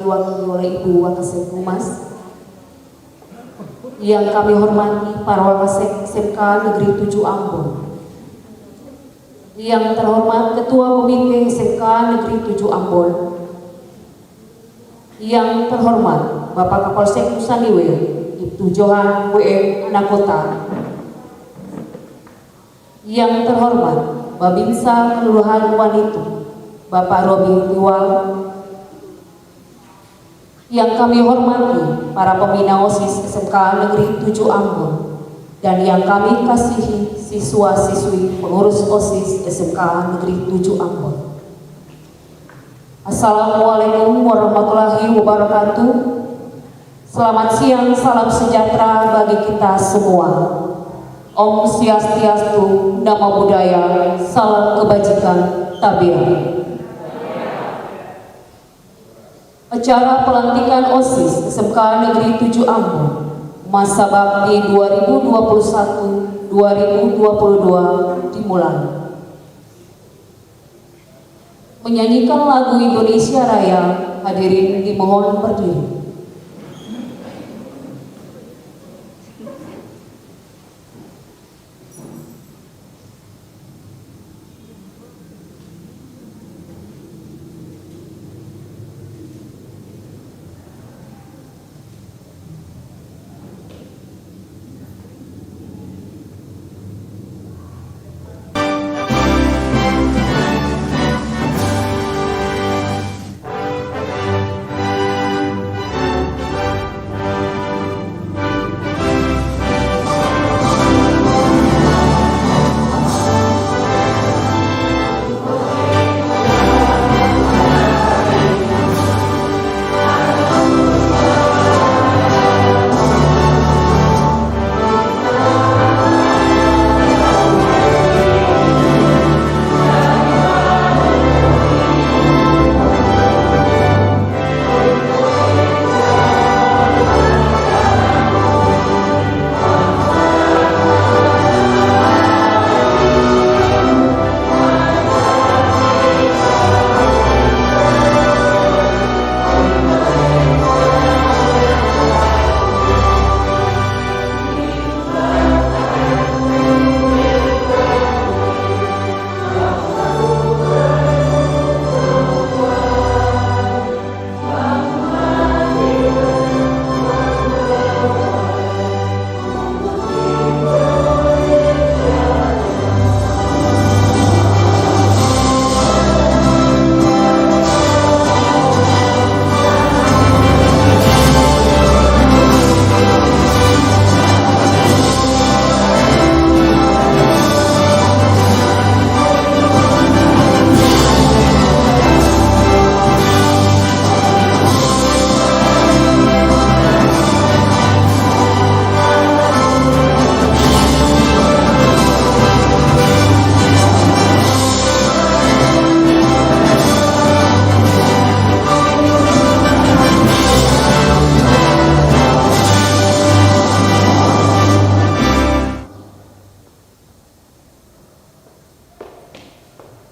diwakili oleh Ibu Wakasek Humas. Yang kami hormati para Wakasek SMK Negeri 7 Ambon. Yang terhormat Ketua Komite SMK Negeri 7 Ambon. Yang terhormat Bapak Kapolsek Nusa Niwe, Ibtu Johan WM Anakota. Yang terhormat Babinsa Kelurahan Wanita, Bapak Robi Tiwal. Yang kami hormati para pembina OSIS SMK Negeri 7 Ambon dan yang kami kasihi siswa-siswi pengurus OSIS SMK Negeri 7 Ambon. Assalamualaikum warahmatullahi wabarakatuh. Selamat siang, salam sejahtera bagi kita semua. Om Swastiastu, Namo Buddhaya, salam kebajikan, tabir. Acara pelantikan OSIS SMK Negeri 7 Ambon masa bakti 2021-2022 dimulai. Menyanyikan lagu Indonesia Raya, hadirin dimohon berdiri.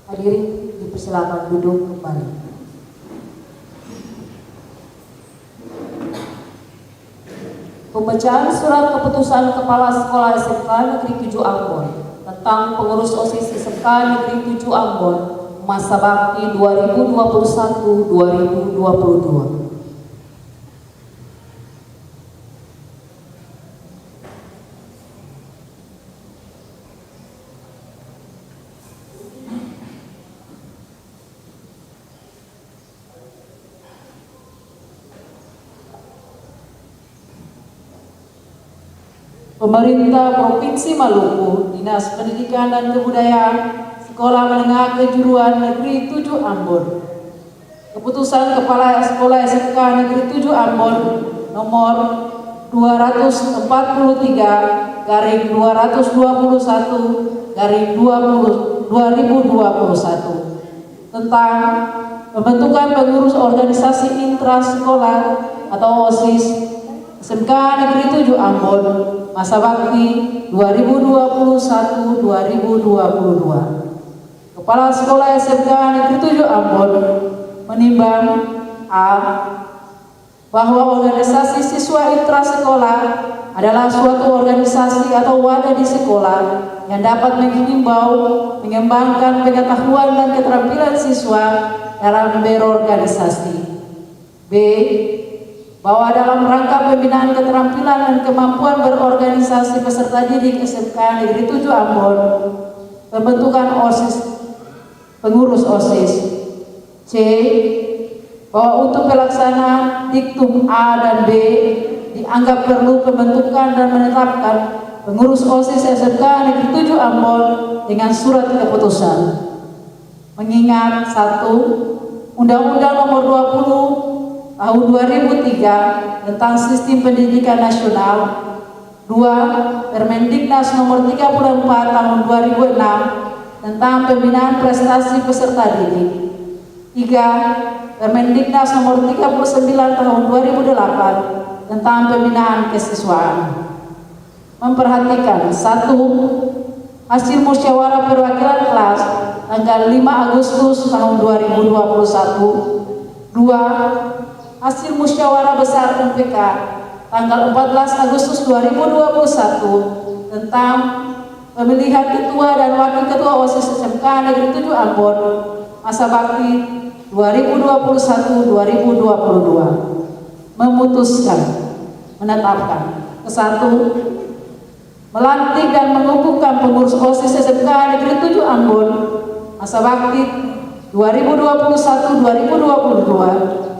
Hadirin dipersilakan duduk kembali. Pembacaan surat keputusan Kepala Sekolah SMK Negeri 7 Ambon tentang pengurus OSIS SMK Negeri 7 Ambon masa bakti 2021-2022. Pemerintah Provinsi Maluku, Dinas Pendidikan dan Kebudayaan, Sekolah Menengah Kejuruan Negeri 7 Ambon. Keputusan Kepala Sekolah SMK Negeri 7 Ambon nomor 241/2021 tentang pembentukan pengurus organisasi intrasekolah atau OSIS SMK Negeri 7 Ambon masa bakti 2021-2022. Kepala Sekolah SMK Negeri 7 Ambon menimbang A. bahwa organisasi siswa intrasekolah adalah suatu organisasi atau wadah di sekolah yang dapat menghimbau, mengembangkan pengetahuan dan keterampilan siswa dalam berorganisasi. B. Bahwa dalam rangka pembinaan keterampilan dan kemampuan berorganisasi peserta didik SMK Negeri 7 Ambon, pembentukan OSIS, pengurus OSIS. C. Bahwa untuk pelaksanaan diktum A dan B dianggap perlu pembentukan dan menetapkan pengurus OSIS SMK Negeri 7 Ambon dengan surat keputusan. Mengingat 1. Undang-Undang Nomor 20 Tahun 2003 tentang Sistem Pendidikan Nasional. 2. Permendiknas Nomor 34 Tahun 2006 tentang pembinaan prestasi peserta didik. 3. Permendiknas Nomor 39 Tahun 2008 tentang pembinaan kesiswaan. Memperhatikan 1. Hasil musyawarah perwakilan kelas tanggal 5 Agustus tahun 2021. 2. Hasil musyawarah besar MPK tanggal 14 Agustus 2021 tentang pemilihan ketua dan wakil ketua OSIS SMK Negeri 7 Ambon masa bakti 2021-2022. Memutuskan, menetapkan. Ke-1, melantik dan mengukuhkan pengurus OSIS SMK Negeri 7 Ambon masa bakti 2021-2022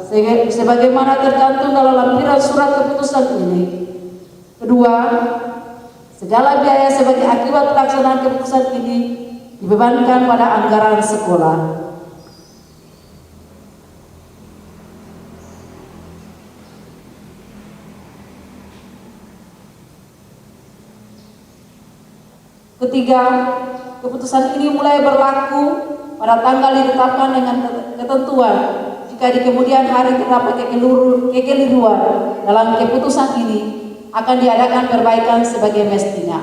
sebagaimana tercantum dalam lampiran surat keputusan ini. Kedua, segala biaya sebagai akibat pelaksanaan keputusan ini dibebankan pada anggaran sekolah. Ketiga, keputusan ini mulai berlaku pada tanggal ditetapkan dengan ketentuan. Jika di kemudian hari terdapat kekeliruan dalam keputusan ini, akan diadakan perbaikan sebagai mestinya.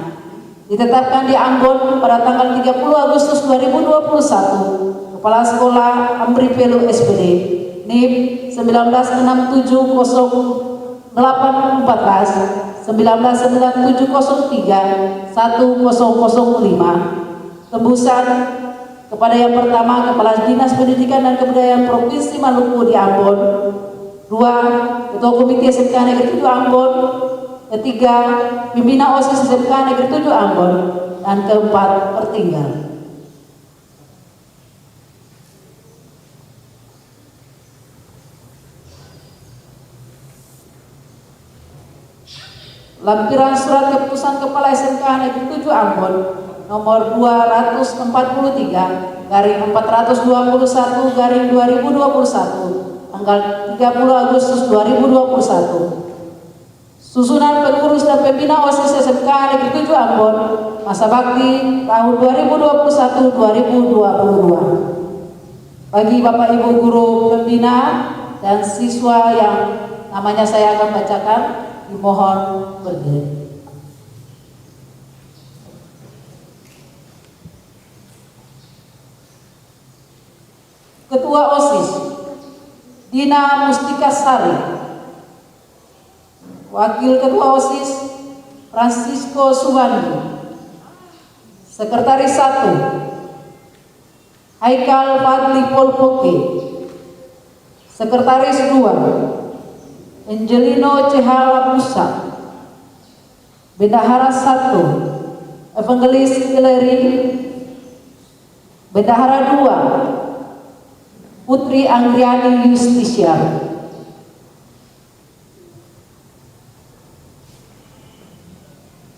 Ditetapkan di Ambon pada tanggal 30 Agustus 2021, Kepala Sekolah Amri Pelu SPD, NIM 19670814, 1997031005. Tembusan kepada yang pertama, Kepala Dinas Pendidikan dan Kebudayaan Provinsi Maluku di Ambon. 2. Ketua Komite SMK Negeri 7 Ambon. 3. Pembina OSIS SMK Negeri 7 Ambon. Dan 4. Pertinggal. Lampiran surat keputusan Kepala SMK Negeri 7 Ambon nomor 244-421/2021 tanggal 30 Agustus 2021. Susunan pengurus dan pembina OSIS SMK Negeri 7 Ambon masa bakti tahun 2021-2022. Bagi Bapak Ibu guru pembina dan siswa yang namanya saya akan bacakan, dimohon berdiri. Ketua OSIS Dina Mustika Sari. Wakil Ketua OSIS Francisco Subandi. Sekretaris 1 Haikal Fadli Polpoke. Sekretaris 2 Angelino Cehala Musa. Bendahara 1 Evangelis Hileri. Bendahara 2 Putri Anggriani Justisia.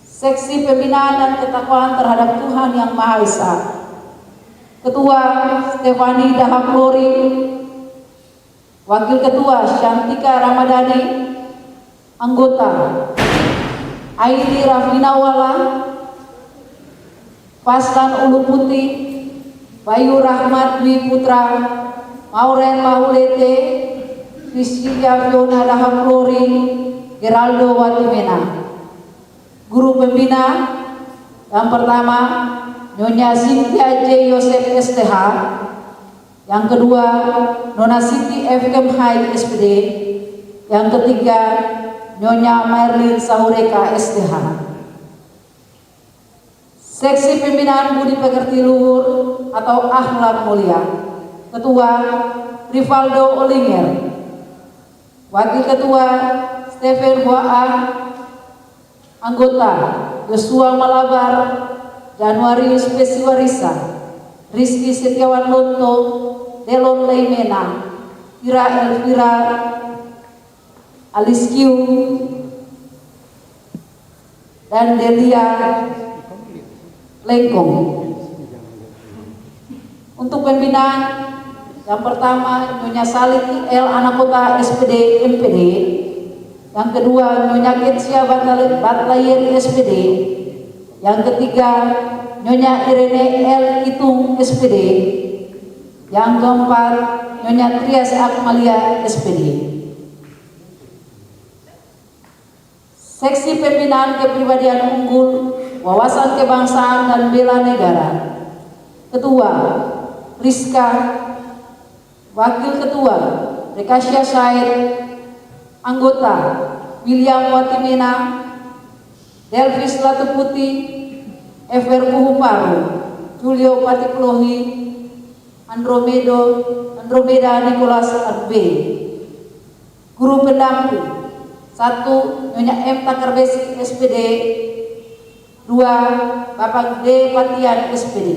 Seksi Pembinaan dan Ketakwaan terhadap Tuhan Yang Maha Esa. Ketua Stefani Dahaplori. Wakil Ketua Shantika Ramadhani. Anggota Aidi Rafinawala, Faslan Ulu Putih, Bayu Rahmat Dwi Putra, Mauren Mahulete, Rizkia Fiona Dahaplori, Geraldo Watimena. Guru pembina yang pertama Nyonya Cynthia J. Yosef STH, yang kedua Nona Siti F. Kemhai SPD, Yang ketiga, Nyonya Merlin Sahureka STH. Seksi Pembinaan Budi Pekerti Luhur atau Akhlak Mulia, Ketua Rivaldo Olinger, Wakil Ketua Stephen Hoa, Anggota Joshua Malabar, Januarius Pesiwarisa, Rizky Setiawan Lonto, Delon Leimena, Ira Elvira Aliskiu, dan Delia Lengkong. Untuk pembinaan, yang pertama Nyonya Salih IL anak kota SPD MPD, yang kedua Nyonya Ketsia Batlayer SPD, yang ketiga Nyonya Irene L Itung SPD, yang keempat Nyonya Trias Akmalia SPD. Seksi Pembinaan Kepribadian Unggul, Wawasan Kebangsaan dan Bela Negara, Ketua Rizka, Wakil Ketua Rekasya Said, Anggota William Watimena, Delvis Latuputi, Ever Kuhuparu, Julio Patipulohi, Andromeda Nicholas Arbe. Guru pendamping: 1. Nyonya M Takarbesi SPD, 2. Bapak D Patian SPD.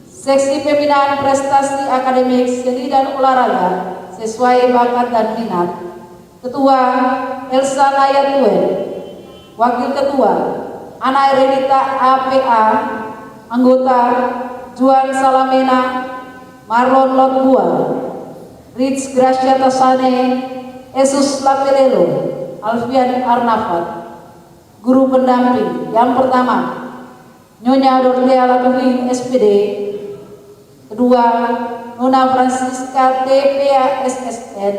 Seksi Pembinaan Prestasi Akademik Seni dan Olahraga sesuai bakat dan minat, Ketua Elsa Nayatuen, Wakil Ketua Ana Renita APA, Anggota Juan Salamena, Marlon Lotbua, Rich Gracia Tasane, Jesus Lapelelo, Alfian Arnafat. Guru pendamping: yang pertama Nyonya Dorothea Latulin SPD, kedua Nona Francisca TPA SSN,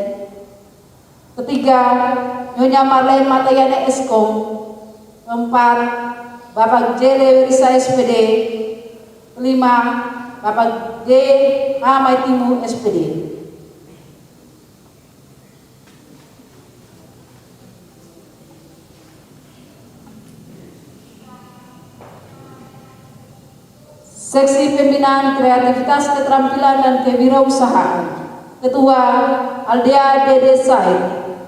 ketiga Nyonya Marlene Matayana Eskom, keempat Bapak J. Lewerisa SPD, kelima Bapak D. Hamaitimu SPD. Seksi Pembinaan Kreativitas, Keterampilan dan Kewirausahaan, Ketua Aldea Dede Said,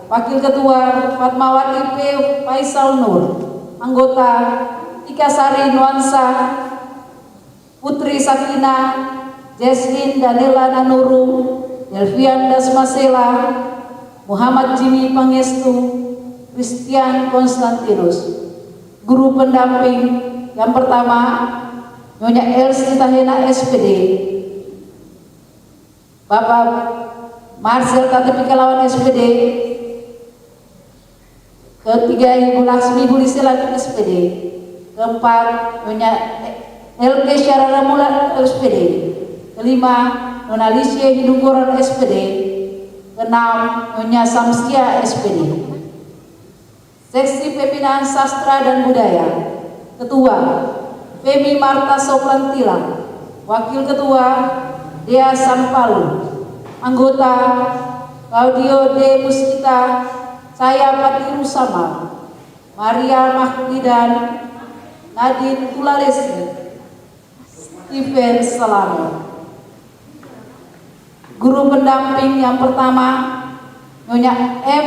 Wakil Ketua Fatmawati P. Faisal Nur, Anggota Tika Sari Nuansa, Putri Sakina, Jesslyn Danila Nanuru, Delvian Dasmasela, Muhammad Jimmy Pangestu, Christian Konstantinus. Guru pendamping: yang pertama Nyonya Elsi Tahena SPD, Bapak Marcel Tatipikalawan SPD, ketiga Ibu Laksmi Buliselan SPD, keempat Nyonya LK Syarana Mula SPD, kelima Nona Alicia Hidunggoran SPD, keenam Nyonya Samsia SPD. Seksi Pembinaan Sastra dan Budaya, Ketua Femi Marta Soplantila, Wakil Ketua Dea Sampalu, Anggota Claudio D. Muskita, saya Patiru Sama, Maria Mahdidan, Nadine Tulalesi, Stephen Salamo. Guru pendamping: yang pertama Nyonya M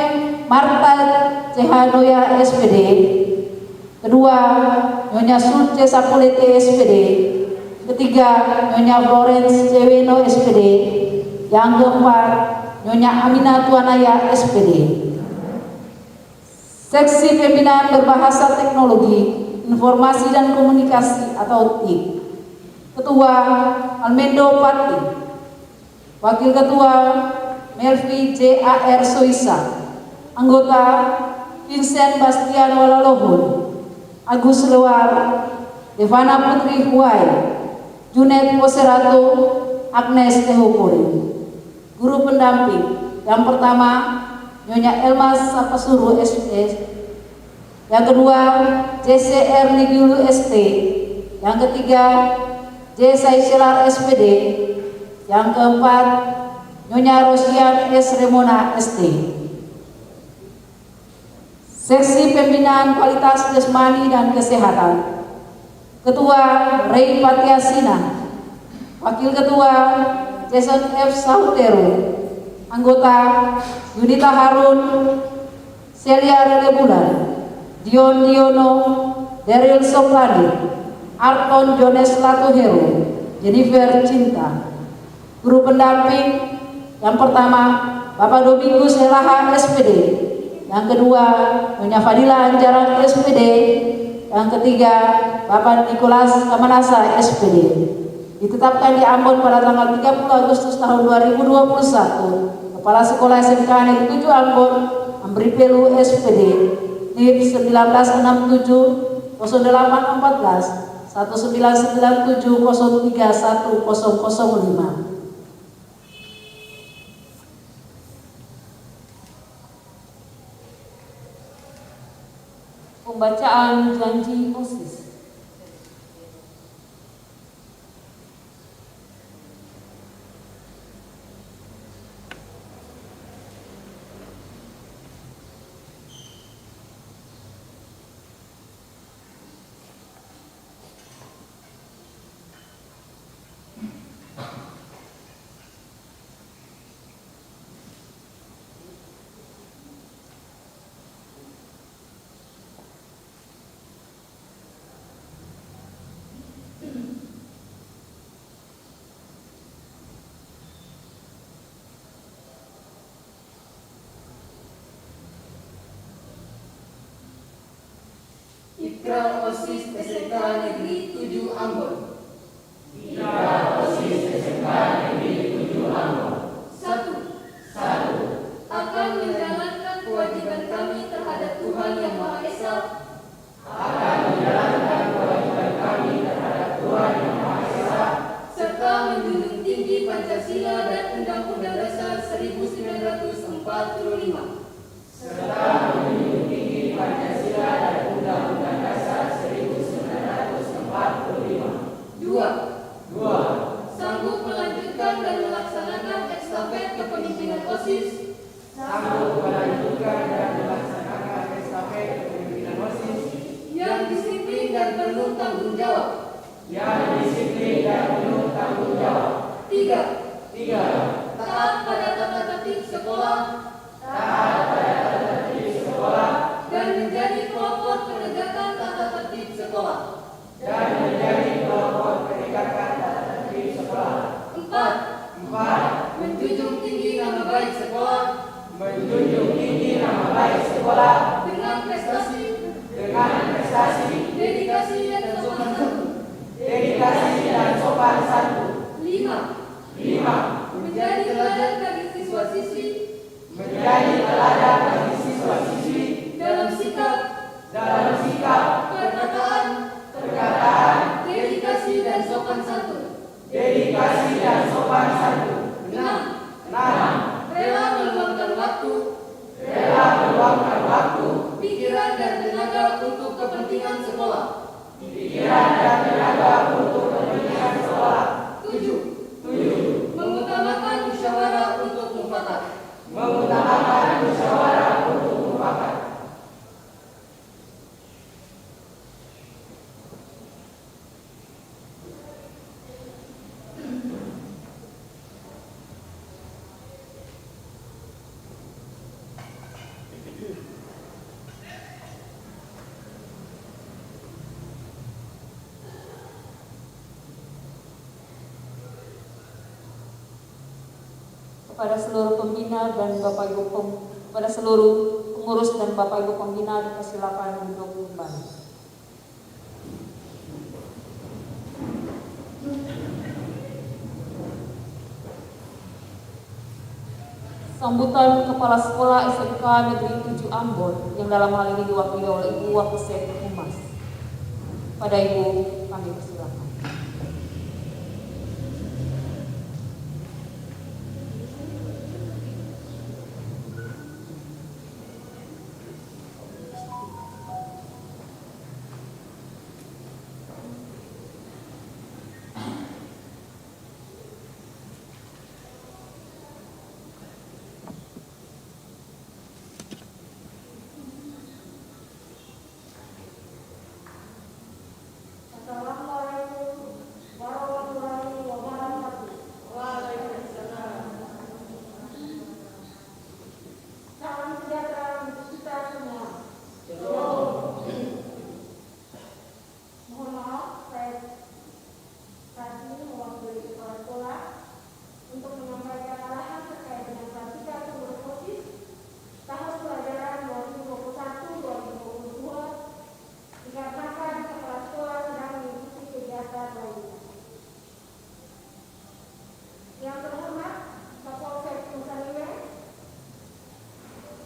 Marta Cehanoya SPD, kedua Nyonya Sulce Sapulete SPD, ketiga Nyonya Florence Ceweno SPD, yang keempat Nyonya Amina Tuanaya SPD. Seksi Pembinaan Berbahasa Teknologi, Informasi dan Komunikasi atau TIK, Ketua Almendo Pati, Wakil Ketua Melvi JAR Soisa, Anggota Vincent Bastian Walalohun, Agus Lewar, Devana Putri Huai, Junet Poserato, Agnes Tehopuri. Guru pendamping: yang pertama Nyonya Elma Sapasuru SS, yang kedua JCR Nigulu ST, yang ketiga J. Saiselar SPD, yang keempat Nyonya Rosian S. Remona ST. Seksi Pembinaan Kualitas Jasmani dan Kesehatan, Ketua Rey Patiasina, Wakil Ketua Jason F. Sahuteru, Anggota Yudita Harun, Celia Redebulan, Dion Diono, Daryl Soplani, Arton Jones Latuheru, Jennifer Cinta. Guru pendamping yang pertama Bapak Domingus Helaha SPD, yang kedua Nyonya Fadila Anjaran SPD, yang ketiga Bapak Nikolas Kamanasa SPD. Ditetapkan di Ambon pada tanggal 30 Agustus tahun 2021. Kepala Sekolah SMK Negeri 7 Ambon memberi Pelu SPD NIP 1967 0814 1997 031005. Pembacaan janji OSIS. Ikrar OSIS SMK Negeri 7 Ambon. Ikrar OSIS SMK Negeri 7 Ambon. 1. Akan menjalankan kewajiban kami terhadap Tuhan Yang Maha Esa. Akan menjalankan kewajiban kami terhadap Tuhan Yang Maha Esa. Serta menjunjung tinggi Pancasila dan Undang-Undang Dasar 1945. Serta menjunjung tinggi Pancasila dan Undang-Undang Dasar 1945. 2. Sanggup melanjutkan dan melaksanakan estafet kepemimpinan OSIS. Sanggup melanjutkan dan melaksanakan estafet kepemimpinan OSIS Yang disiplin dan penuh tanggung jawab. yang disiplin dan penuh tanggung jawab. 3. 3. Taat pada tata tertib sekolah Taat pada tata tertib sekolah dan menjadi pelopor penegakan tata tertib sekolah. dan menjadi pelopor penegakan tata tertib sekolah. 4. 4. Menjunjung tinggi nama baik sekolah Menjunjung tinggi nama baik sekolah dengan prestasi, dedikasi dedikasi dan sopan santun. santun. 5. 5. Menjadi teladan bagi siswa-siswi Menjadi teladan bagi siswa-siswi dalam sikap, perkataan, dedikasi dan sopan santun. dedikasi dan sopan santun. 6. 6. Rela meluangkan waktu, pikiran dan tenaga untuk kepentingan sekolah. 7. Mengutamakan musyawarah untuk mufakat. Kepada seluruh pembina dan Bapak Ibu kepada seluruh pengurus dan Bapak Ibu pembina dipersilakan duduk kembali. Sambutan Kepala Sekolah SMK Negeri 7 Ambon yang dalam hal ini diwakili oleh Ibu Wakasek Humas. Pada Ibu kami persilakan.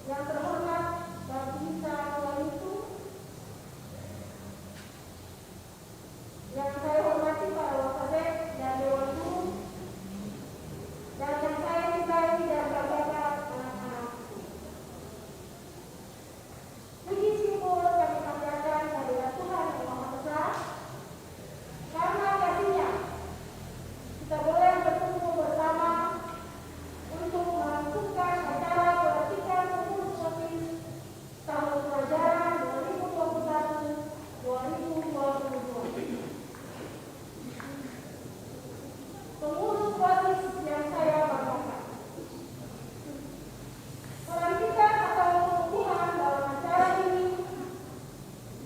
Yang terhormat Babinsa Walitu, yang saya hormati para wakasek dan dewan guru, dan yang saya cintai dan banggakan anak-anakku. Puji syukur kami panjatkan kehadirat Tuhan yang Maha Esa, karena kasih-Nya kita boleh berkumpul bersama untuk melangsungkan acara pelantikan pengurus OSIS tahun pelajaran 2021-2022. Pengurus OSIS yang saya banggakan. Pelantikan atau pengukuhan dalam acara ini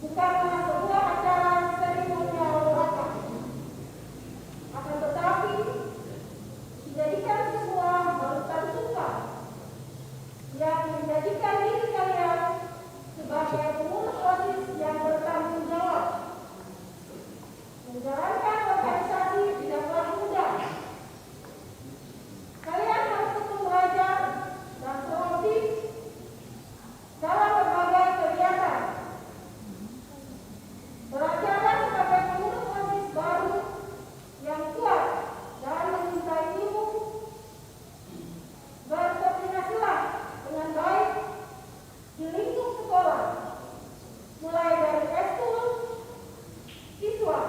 bukanlah sebuah acara seremonial belaka, akan tetapi dijadikan sebuah balutan suka yang menjadikan diri kalian sebagai pengurus OSIS yang bertanggung jawab menjalankan organisasi tidaklah mudah. Kalian harus tetap belajar dan proaktif dalam berbagai kegiatan. Belajarlah sebagai pengurus OSIS baru yang kuat dan mencintai ilmu. Berkoordinasilah dengan baik di lingkup sekolah, mulai dari ekskul, siswa,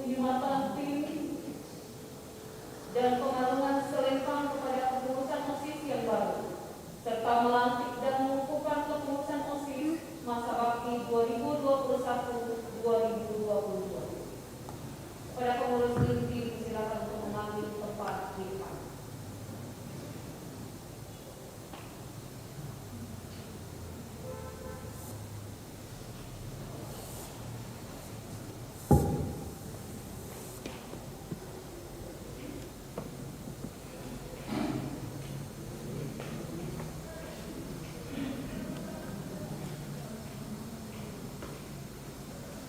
penjumatan tim dan pengalungan selempang kepada kepengurusan OSIS yang baru, serta melantik dan mengukuhkan kepengurusan OSIS masa bakti 2021-2022. Pada pengurus inti, silakan untuk mengambil tempat di depan.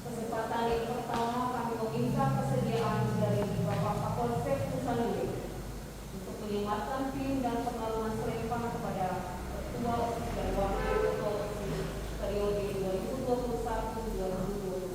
Kesempatan yang pertama kami meminta kesediaan dari Bapak Kapolsek Nusanuri untuk menyematkan tim dan pengalungan selempang kepada Ketua OSIS dan Wakil Ketua OSIS periode 2021-2022.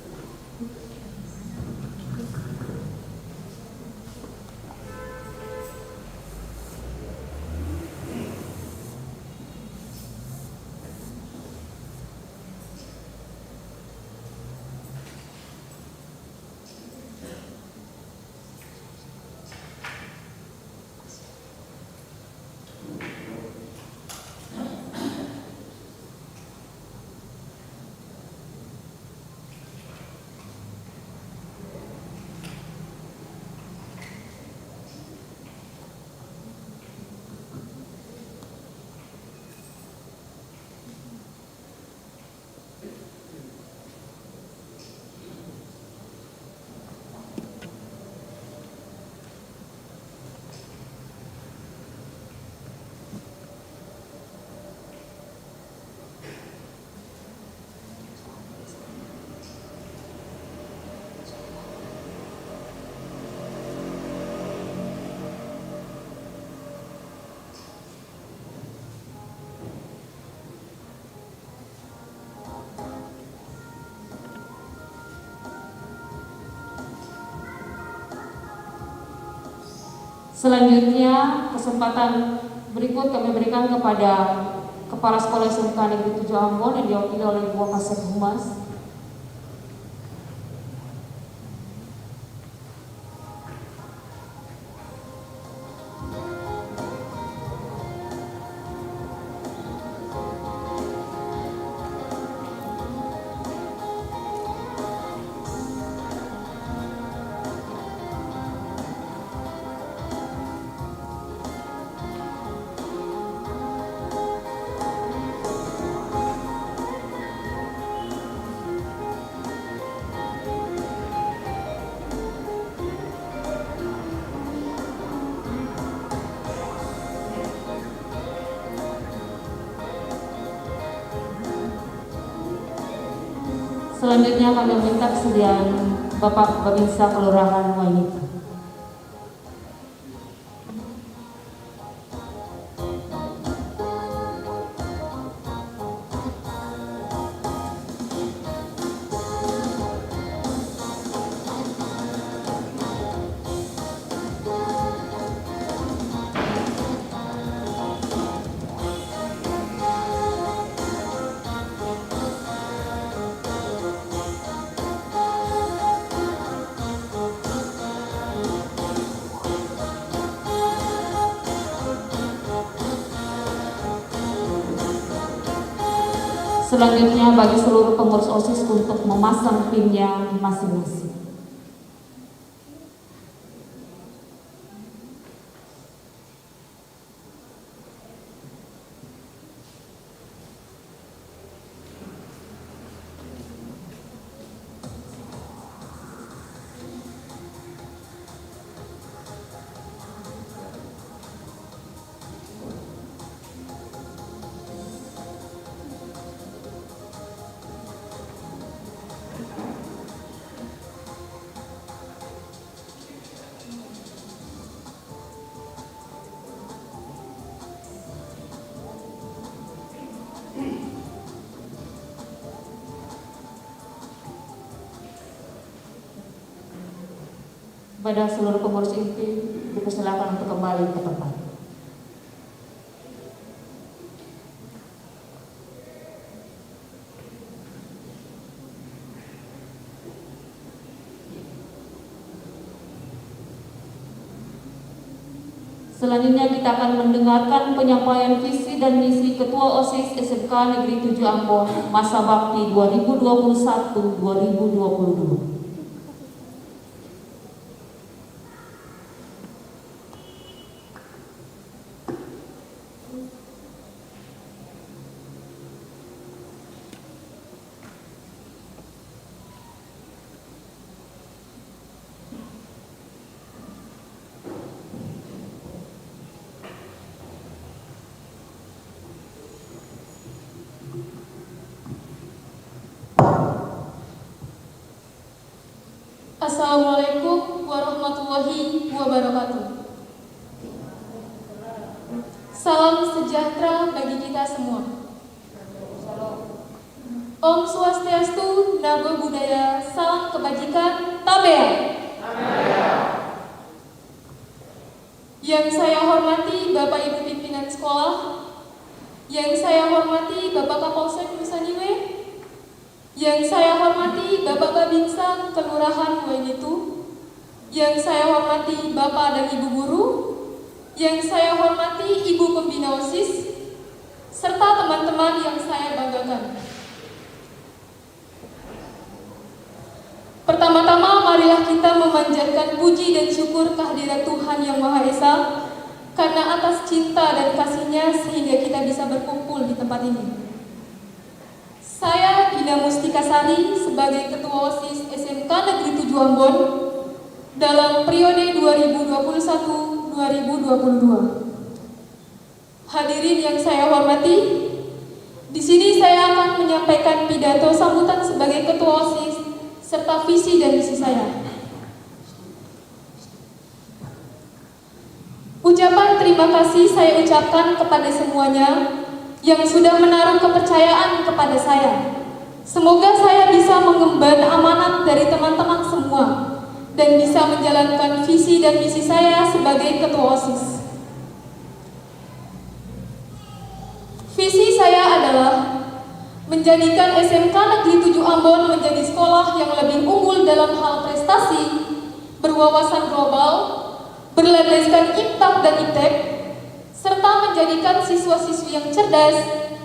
Selanjutnya, kesempatan berikut kami berikan kepada Kepala Sekolah SMK Negeri 7 Ambon yang diwakili oleh Ibu Kasih Humas. Selanjutnya kami meminta kesediaan Bapak Babinsa Kelurahan Wainiti. Selanjutnya bagi seluruh pengurus OSIS untuk memasang pinnya masing-masing. Pada seluruh pengurus inti dipersilakan untuk kembali ke tempat. Selanjutnya kita akan mendengarkan penyampaian visi dan misi Ketua OSIS SMK Negeri 7 Ambon masa bakti 2021-2022. Assalamualaikum warahmatullahi wabarakatuh. Salam sejahtera bagi kita semua. Om Swastiastu, Namo Buddhaya, salam kebajikan, Tabea. Yang saya hormati Bapak Ibu pimpinan sekolah, yang saya hormati Bapak Kapolsek Nusa Niwe, yang saya hormati Bapak Babinsa Kelurahan Wainitu, yang saya hormati Bapak dan Ibu Guru, yang saya hormati Ibu Pembina OSIS, serta teman-teman yang saya banggakan. Pertama-tama marilah kita memanjatkan puji dan syukur kehadirat Tuhan Yang Maha Esa, karena atas cinta dan kasih-Nya sehingga kita bisa berkumpul di tempat ini. Saya Dina Mustika Sari sebagai Ketua OSIS SMK Negeri 7 Ambon dalam periode 2021-2022. Hadirin yang saya hormati, di sini saya akan menyampaikan pidato sambutan sebagai Ketua OSIS serta visi dan misi saya. Ucapan terima kasih saya ucapkan kepada semuanya yang sudah menaruh kepercayaan kepada saya. Semoga saya bisa mengemban amanat dari teman-teman semua dan bisa menjalankan visi dan misi saya sebagai Ketua OSIS. Visi saya adalah menjadikan SMK Negeri 7 Ambon menjadi sekolah yang lebih unggul dalam hal prestasi, berwawasan global, berlandaskan impak dan iptek, serta menjadikan siswa-siswi yang cerdas,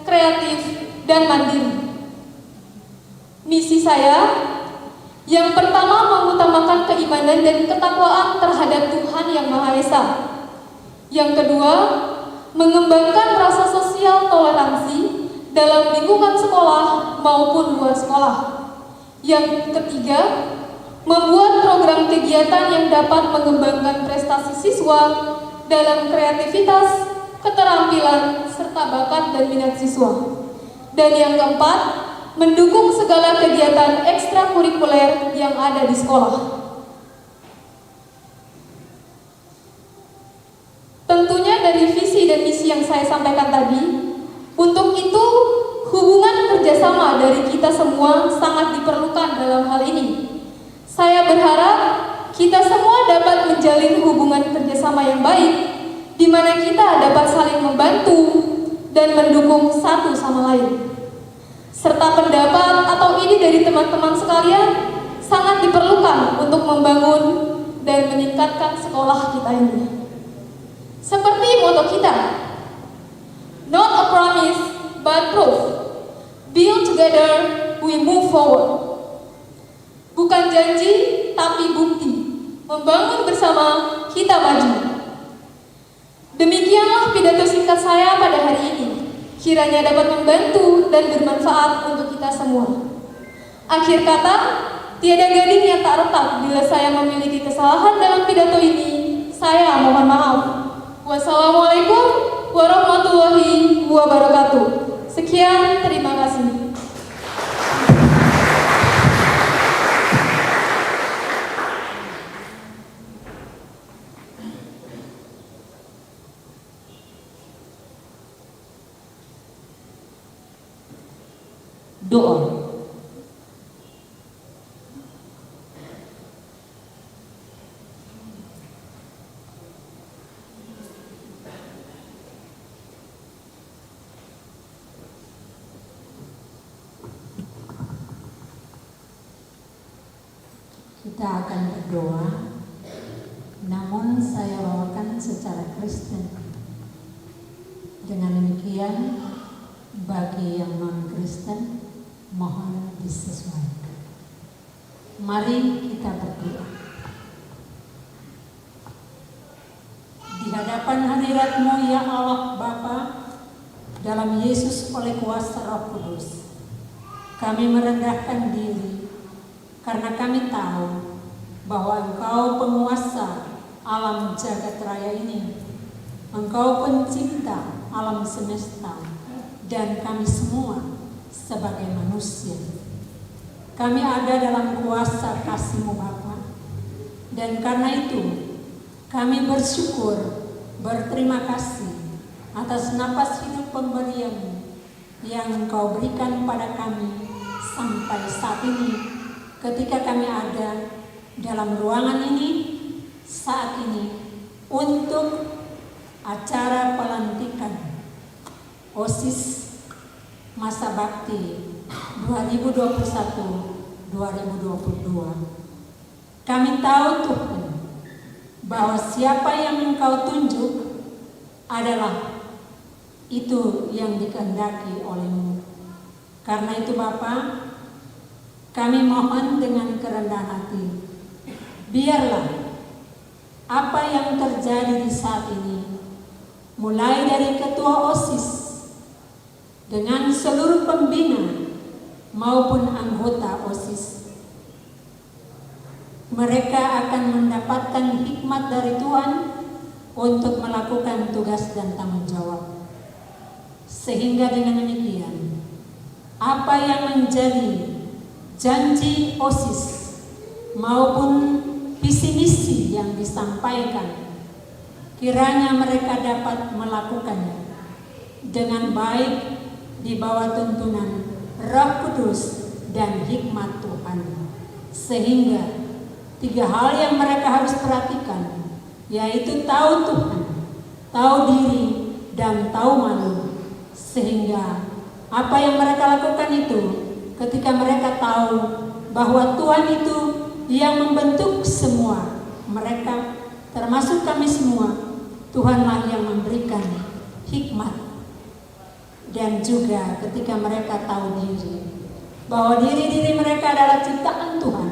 kreatif, dan mandiri. Misi saya, yang pertama mengutamakan keimanan dan ketakwaan terhadap Tuhan Yang Maha Esa. Yang kedua, mengembangkan rasa sosial toleransi dalam lingkungan sekolah maupun luar sekolah. Yang ketiga, membuat program kegiatan yang dapat mengembangkan prestasi siswa dalam kreativitas, keterampilan, serta bakat dan minat siswa. Dan yang keempat, mendukung segala kegiatan ekstrakurikuler yang ada di sekolah. Tentunya dari visi dan misi yang saya sampaikan tadi, untuk itu hubungan kerjasama dari kita semua sangat diperlukan dalam hal ini. Saya berharap kita semua dapat menjalin hubungan kerjasama yang baik, di mana kita dapat saling membantu dan mendukung satu sama lain. Serta pendapat atau ide dari teman-teman sekalian sangat diperlukan untuk membangun dan meningkatkan sekolah kita ini. Seperti moto kita, not a promise but proof, build together we move forward. Bukan janji tapi bukti, membangun bersama kita maju. Demikianlah pidato singkat saya pada hari ini. Kiranya dapat membantu dan bermanfaat untuk kita semua. Akhir kata, tiada gading yang tak retak. Bila saya memiliki kesalahan dalam pidato ini, saya mohon maaf. Wassalamualaikum warahmatullahi wabarakatuh. Sekian, terima kasih. Doa. Kita akan berdoa. namun saya bawakan secara Kristen. Dengan demikian, bagi yang non-Kristen, mohon disesuaikan. Mari kita berdoa. Di hadapan hadirat-Mu ya Allah Bapa, dalam Yesus oleh kuasa Roh Kudus, kami merendahkan diri karena kami tahu bahwa Engkau penguasa alam jagat raya ini. Engkau pencipta alam semesta dan kami semua sebagai manusia. Kami ada dalam kuasa kasih-Mu Bapa, dan karena itu kami bersyukur, berterima kasih atas napas hidup pemberian-Mu yang Engkau berikan pada kami sampai saat ini, ketika kami ada dalam ruangan ini saat ini untuk acara pelantikan OSIS Masa Bakti 2021-2022. Kami tahu Tuhan bahwa siapa yang Engkau tunjuk adalah itu yang dikehendaki oleh-Mu. Karena itu Bapa, kami mohon dengan kerendahan hati, biarlah apa yang terjadi di saat ini, mulai dari ketua OSIS dengan seluruh pembina maupun anggota OSIS, mereka akan mendapatkan hikmat dari Tuhan untuk melakukan tugas dan tanggung jawab. Sehingga dengan demikian, apa yang menjadi janji OSIS maupun visi misi yang disampaikan, kiranya mereka dapat melakukannya dengan baik di bawah tuntunan Roh Kudus dan hikmat Tuhan. Sehingga 3 hal yang mereka harus perhatikan, yaitu tahu Tuhan, tahu diri, dan tahu malu. Sehingga apa yang mereka lakukan itu, ketika mereka tahu bahwa Tuhan itu yang membentuk semua mereka, termasuk kami semua, Tuhanlah yang memberikan hikmat. Dan juga ketika mereka tahu diri bahwa diri-diri mereka adalah ciptaan Tuhan,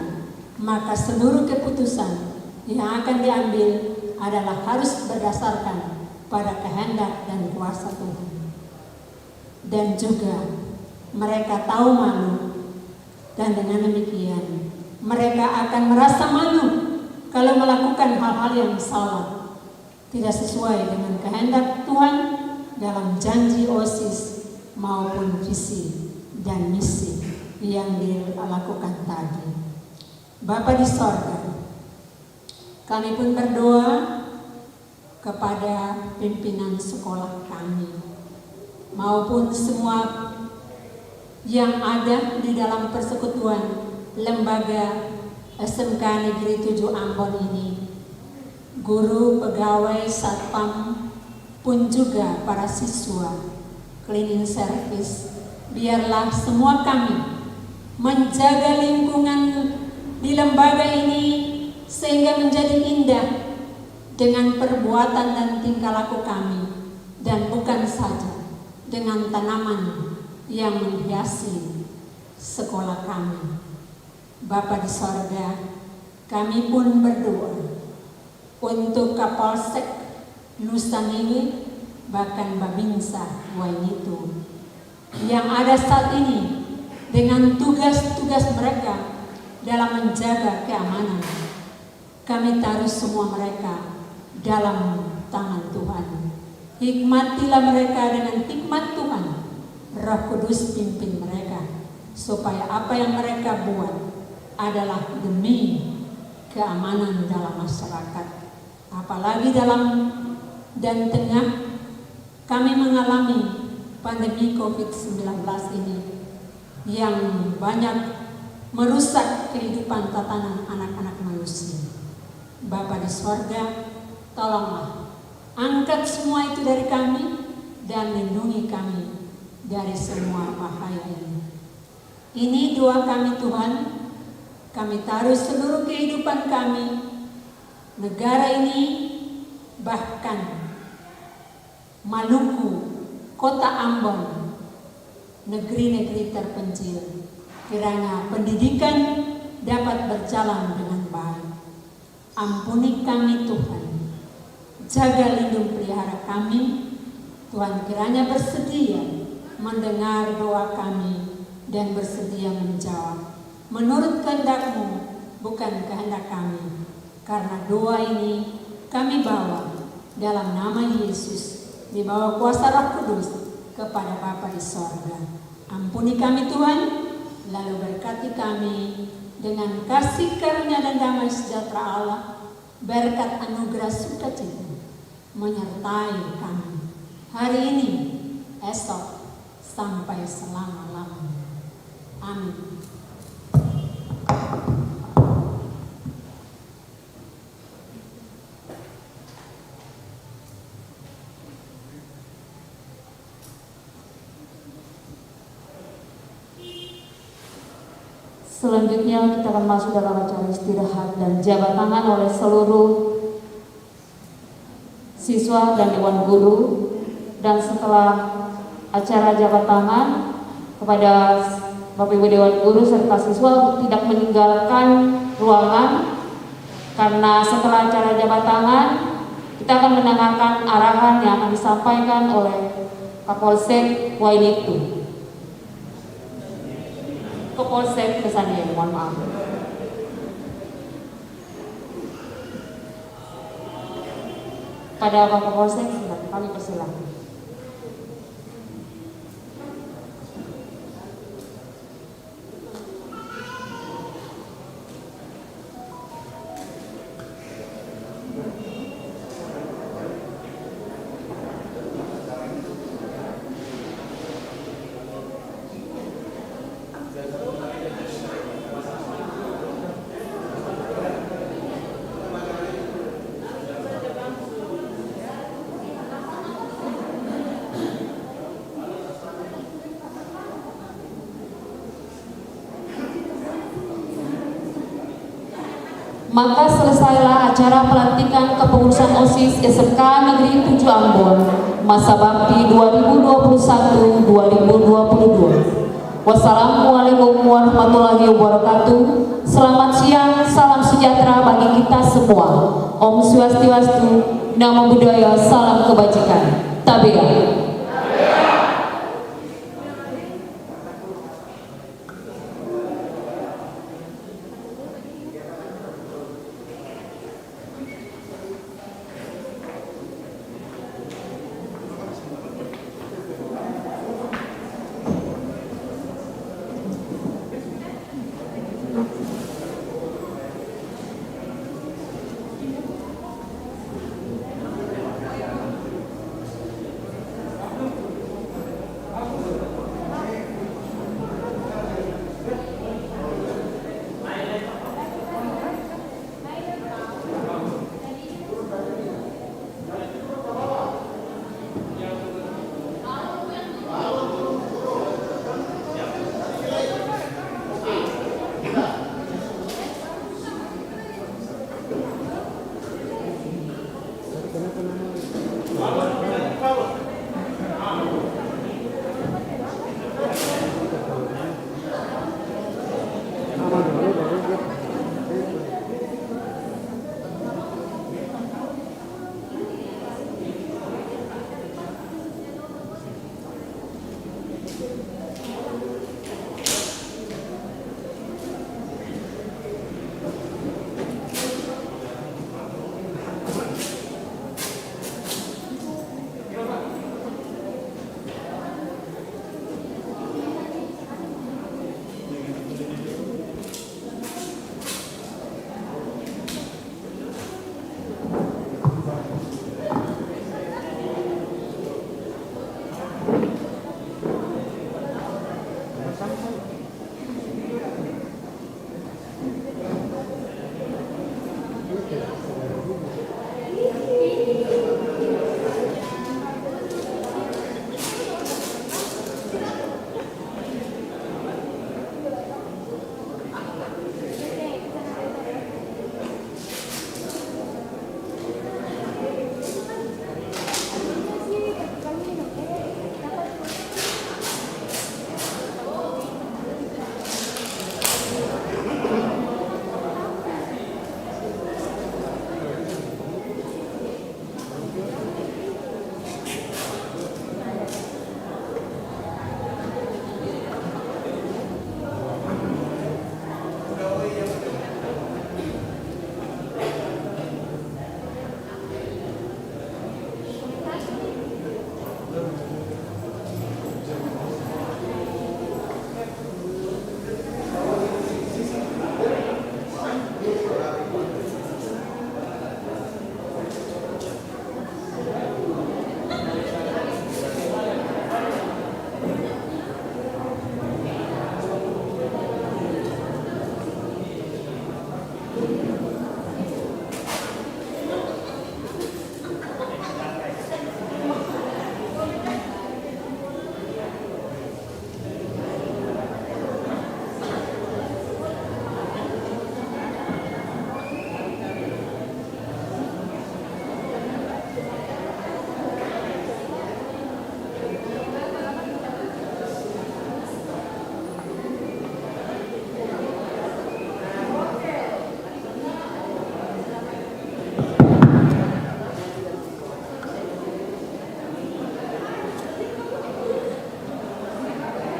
maka seluruh keputusan yang akan diambil adalah harus berdasarkan pada kehendak dan kuasa Tuhan. Dan juga mereka tahu malu, dan dengan demikian mereka akan merasa malu kalau melakukan hal-hal yang salah, tidak sesuai dengan kehendak Tuhan dalam janji OSIS maupun visi dan misi yang dilakukan tadi. Bapa di sorga, kami pun berdoa kepada pimpinan sekolah kami maupun semua yang ada di dalam persekutuan lembaga SMK Negeri 7 Ambon ini, guru, pegawai, satpam, pun juga para siswa, cleaning service. Biarlah semua kami menjaga lingkungan di lembaga ini sehingga menjadi indah dengan perbuatan dan tingkah laku kami, dan bukan saja dengan tanaman yang menghiasi sekolah kami. Bapa di sorga, kami pun berdoa untuk Kapolsek Nusanewe, bahkan Babinsa Wainito yang ada saat ini dengan tugas-tugas mereka dalam menjaga keamanan. Kami taruh semua mereka dalam tangan Tuhan. Hikmatilah mereka dengan hikmat Tuhan. Roh Kudus pimpin mereka, supaya apa yang mereka buat adalah demi keamanan dalam masyarakat. Apalagi dalam dan tengah kami mengalami pandemi COVID-19 ini yang banyak merusak kehidupan tatanan anak-anak manusia. Bapa di sorga, tolonglah angkat semua itu dari kami dan lindungi kami dari semua bahaya ini. Ini doa kami Tuhan, kami taruh seluruh kehidupan kami negara ini, bahkan Maluku, Kota Ambon, negeri-negeri terpencil, kiranya pendidikan dapat berjalan dengan baik. Ampuni kami Tuhan, jaga lindung pelihara kami. Tuhan kiranya bersedia mendengar doa kami dan bersedia menjawab menurut kehendak-Mu, bukan kehendak kami. Karena doa ini kami bawa dalam nama Yesus, di bawah kuasa Roh Kudus, kepada Bapa di sorga. Ampuni kami Tuhan, lalu berkati kami dengan kasih karunia dan damai sejahtera Allah, berkat anugerah sukacita menyertai kami hari ini, esok, sampai selama-lamanya. Amin. Selanjutnya kita akan masuk dalam acara istirahat dan jabat tangan oleh seluruh siswa dan dewan guru. Dan setelah acara jabat tangan, kepada Bapak Ibu Dewan Guru serta siswa tidak meninggalkan ruangan, karena setelah acara jabat tangan kita akan mendengarkan arahan yang akan disampaikan oleh Kapolsek Wailitu. Kapolsek Kesandian, mohon maaf. Pada Bapak Kapolsek, kami persilakan. Maka selesailah acara pelantikan kepengurusan OSIS SMK Negeri 7 Ambon masa bakti 2021-2022. Wassalamualaikum warahmatullahi wabarakatuh. Selamat siang, salam sejahtera bagi kita semua. Om Swastiastu, Namo Buddhaya, salam kebajikan. Tabea.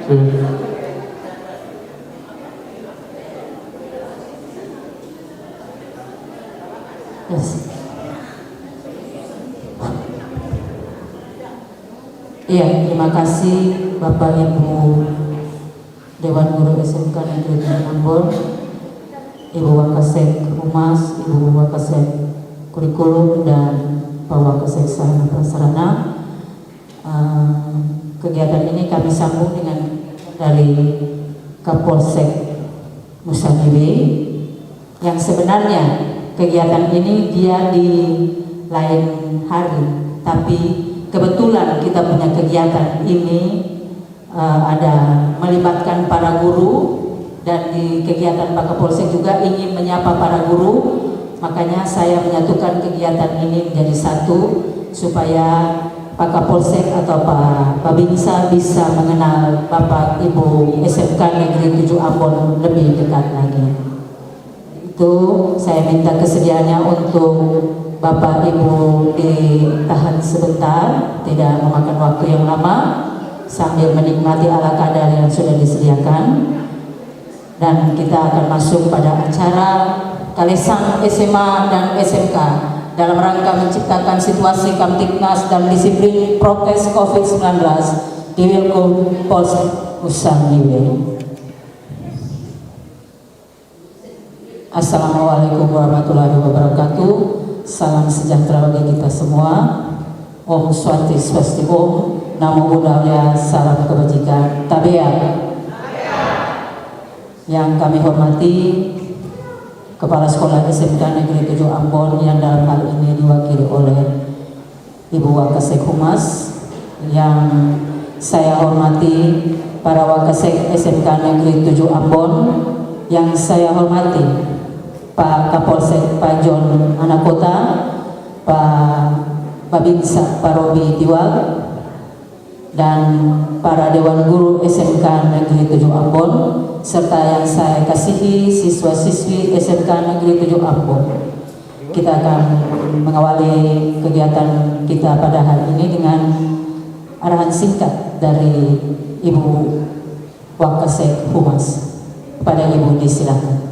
Yes. Iya, terima kasih Bapak Ibu Dewan Guru SMK Negeri 7 Ambon, Ibu Wakasek Humas, Ibu Wakasek Kurikulum, dan Pak Wakasek Sarana Prasarana. Kegiatan ini kami sambung dengan dari Kapolsek Nusa Dua, yang sebenarnya kegiatan ini dia di lain hari, tapi kebetulan kita punya kegiatan ini ada melibatkan para guru, dan di kegiatan Pak Kapolsek juga ingin menyapa para guru, makanya saya menyatukan kegiatan ini menjadi satu supaya Pak Kapolsek atau Pak Babinsa bisa mengenal Bapak Ibu SMK Negeri 7 Ambon lebih dekat lagi. Itu saya minta kesediaannya untuk Bapak Ibu ditahan sebentar, tidak memakan waktu yang lama, sambil menikmati ala kadar yang sudah disediakan. Dan kita akan masuk pada acara Kalesang SMA dan SMK dalam rangka menciptakan situasi Kamtibnas dan disiplin prokes COVID-19 di Wilkopolres Nusa Dua. Assalamualaikum warahmatullahi wabarakatuh. Salam sejahtera bagi kita semua. Om Swastiastu, Namo Buddhaya, salam kebajikan. Tabea. Yang kami hormati Kepala Sekolah SMK Negeri 7 Ambon, yang dalam hal ini diwakili oleh Ibu Wakasek Humas, yang saya hormati para Wakasek SMK Negeri 7 Ambon, yang saya hormati Pak Kapolsek Pak John Anakota, Pak Babinsa Pak Robi Diwag, dan para Dewan Guru SMK Negeri 7 Ambon, serta yang saya kasihi siswa-siswi SMK Negeri 7 Ambon. Kita akan mengawali kegiatan kita pada hari ini dengan arahan singkat dari Ibu Wakasek Humas. Kepada Ibu disilakan.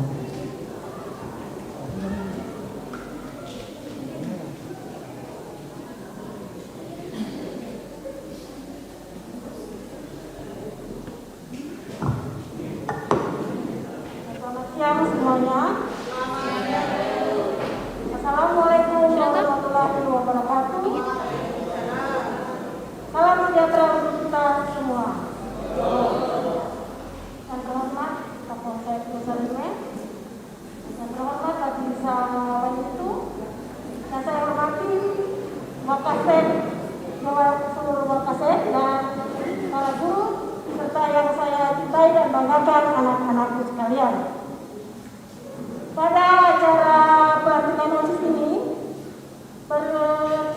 Selamat siang semuanya. Assalamualaikum warahmatullahi wabarakatuh. Salam sejahtera untuk kita semua. Yang terhormat Kapolsek Nusa Dua, yang terhormat Babinsa Wanitu, yang saya hormati Wakasek, seluruh Wakasek dan para guru, serta yang saya cintai dan banggakan anak-anakku sekalian. Pada acara pelantikan OSIS ini,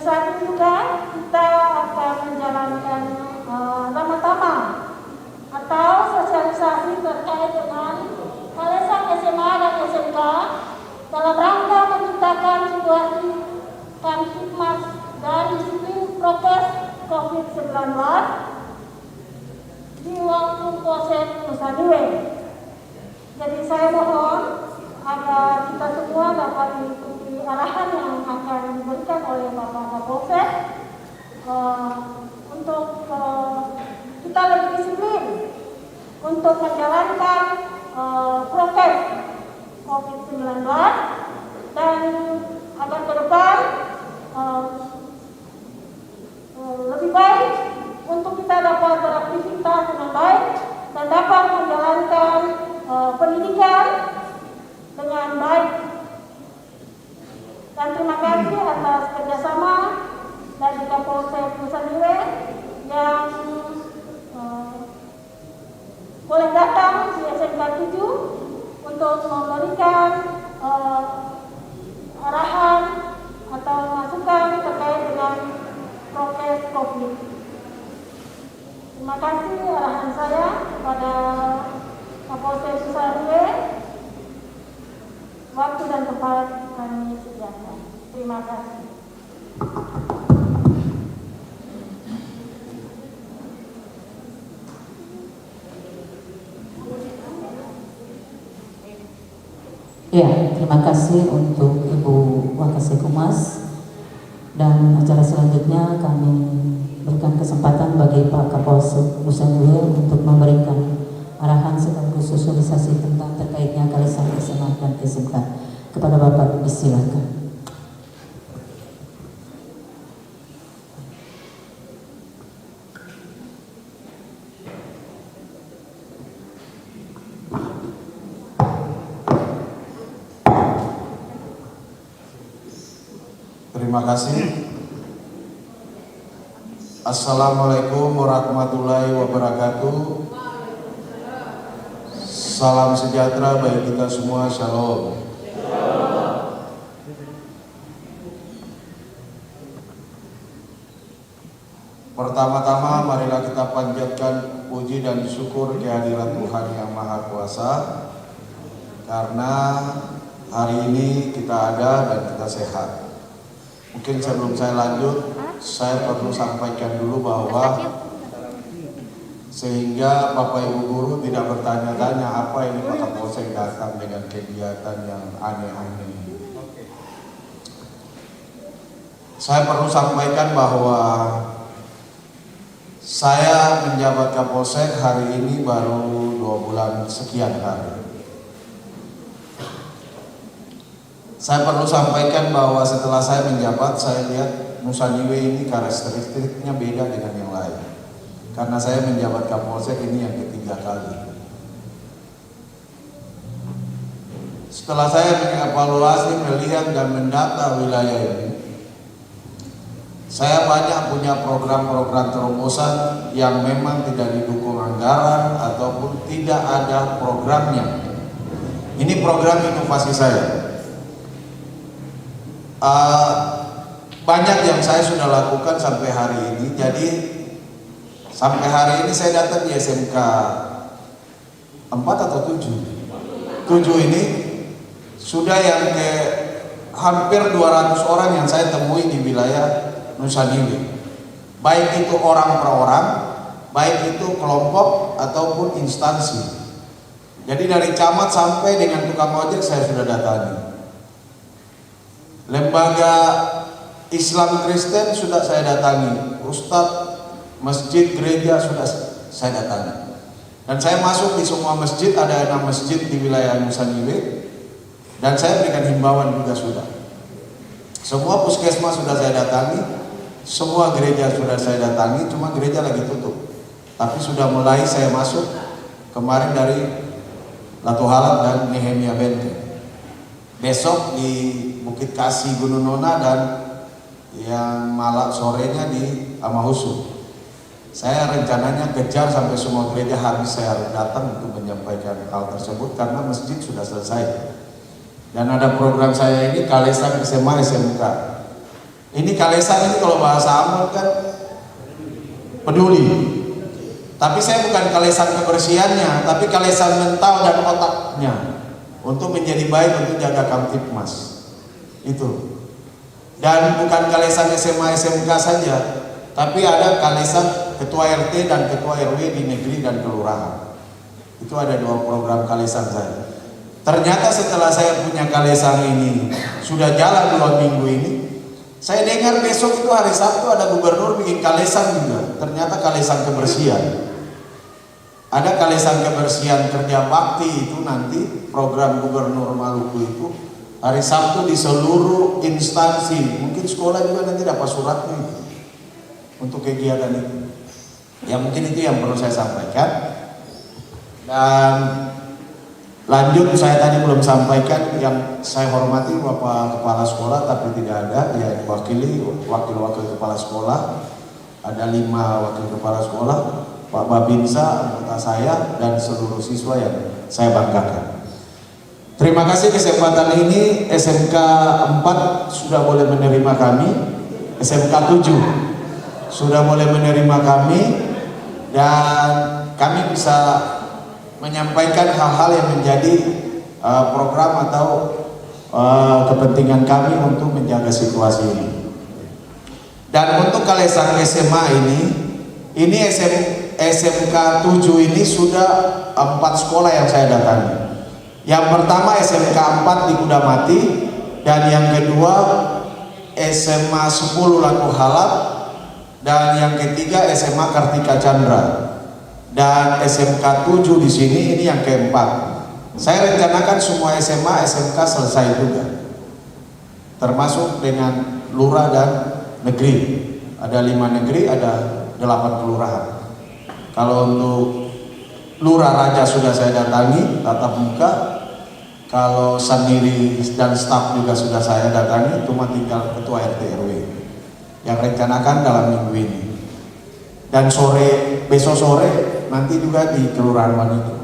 saat ini juga kita akan menjalankan tama-tama atau sosialisasi terkait dengan Kalesang SMA dan SMK dalam rangka menciptakan situasi Kamtibnas dan disiplin prokes COVID-19 di Wilkopolres Nusa Dua. Jadi saya mohon agar kita semua dapat mengikuti arahan yang akan diberikan oleh Bapak Kapolsek untuk kita lebih disiplin untuk menjalankan prokes COVID-19, dan agar ke depan lebih baik untuk kita dapat beraktivitas dengan baik dan dapat menjalankan pendidikan dengan baik. Dan terima kasih atas kerjasama dari Kapolsek Nusa Dua yang boleh datang di SMK 7 untuk memberikan arahan atau masukan terkait dengan prokes COVID. Terima kasih arahan saya kepada Kapolsek Nusa Dua. Waktu dan tempat kami sediakan. Terima kasih. Ya, terima kasih untuk Ibu Wakasekumas. Dan acara selanjutnya kami berikan kesempatan bagi Pak Kapolsek Nusa Dua untuk memberikan arahan sekaligus sosialisasi tentang terkaitnya Kalesan SMA dan SMK. Kepada Bapak, disilakan. Terima kasih. Assalamualaikum warahmatullahi wabarakatuh. Salam sejahtera bagi kita semua. Shalom. Pertama-tama marilah kita panjatkan puji dan syukur kehadirat Tuhan Yang Maha Kuasa, karena hari ini kita ada dan kita sehat. Mungkin sebelum saya lanjut, saya perlu sampaikan dulu bahwa sehingga Bapak Ibu Guru tidak bertanya-tanya apa ini Pak Kapolsek datang dengan kegiatan yang aneh-aneh. Saya perlu sampaikan bahwa saya menjabat Kapolsek hari ini baru 2 bulan sekian hari. Saya perlu sampaikan bahwa setelah saya menjabat, saya lihat Nusa Dua ini karakteristiknya beda dengan yang lain. Karena saya menjabat Kapolsek ini yang ketiga kali. Setelah saya mengevaluasi, melihat dan mendata wilayah ini, saya banyak punya program-program terobosan yang memang tidak didukung anggaran ataupun tidak ada programnya. Ini program inovasi saya. Banyak yang saya sudah lakukan sampai hari ini. Jadi sampai hari ini saya datang di SMK 4 atau 7 ini sudah yang ke hampir 200 orang yang saya temui di wilayah Nusa Dua. Baik itu orang per orang, baik itu kelompok ataupun instansi. Jadi dari camat sampai dengan tukang ojek saya sudah datangi. Lembaga Islam Kristen sudah saya datangi, ustadz, masjid, gereja sudah saya datangi. Dan saya masuk di semua masjid, ada 6 masjid di wilayah Nusa Dua, dan saya berikan himbauan juga sudah. Semua puskesmas sudah saya datangi, semua gereja sudah saya datangi, cuma gereja lagi tutup. Tapi sudah mulai saya masuk kemarin dari Latu Halap dan Nehemia Benteng. Besok di Bukit Kasih Gunung Nona dan yang malam sorenya di Amahusu. Saya rencananya kejar sampai semua gereja habis saya datang untuk menyampaikan hal tersebut karena masjid sudah selesai. Dan ada program saya ini Kalesan SMA SMK. Ini Kalesan ini kalau bahasa Ambon kan peduli. Tapi saya bukan kalesan kebersihannya, tapi kalesan mental dan otaknya. Untuk menjadi baik, untuk jaga Kamtipmas itu. Dan bukan kalesan SMA SMK saja, tapi ada kalesan ketua RT dan ketua RW di negeri dan kelurahan. Itu ada 2 program kalesan saya. Ternyata setelah saya punya kalesan ini sudah jalan 2 minggu ini, saya dengar besok itu hari Sabtu ada gubernur bikin kalesan juga. Ternyata kalesan kebersihan. Ada kalesan kebersihan kerja bakti itu nanti program Gubernur Maluku itu hari Sabtu di seluruh instansi, mungkin sekolah juga nanti dapat suratnya itu untuk kegiatan itu. Ya mungkin itu yang perlu saya sampaikan. Dan lanjut, saya tadi belum sampaikan yang saya hormati Bapak Kepala Sekolah tapi tidak ada, ya wakili wakil-wakil kepala sekolah, ada 5 wakil kepala sekolah, Pak Babinsa, anggota saya, dan seluruh siswa yang saya banggakan. Terima kasih kesempatan ini. SMK 4 sudah boleh menerima kami, SMK 7 sudah boleh menerima kami, dan kami bisa menyampaikan hal-hal yang menjadi program atau kepentingan kami untuk menjaga situasi ini. Dan untuk kalesan SMA ini SMK 7 ini sudah 4 sekolah yang saya datangi. Yang pertama SMK 4 di Kudamati, dan yang kedua SMA 10 Laku Halap, dan yang ketiga SMA Kartika Chandra, dan SMK 7 di sini, ini yang keempat. Saya rencanakan semua SMA SMK selesai juga, termasuk dengan lurah dan negeri. Ada 5 negeri, ada 8 kelurahan. Kalau untuk lurah Raja sudah saya datangi tatap muka, kalau sendiri dan staf juga sudah saya datangi, cuma tinggal ketua RT RW yang rencanakan dalam minggu ini. Dan besok sore nanti juga di Kelurahan Manitu.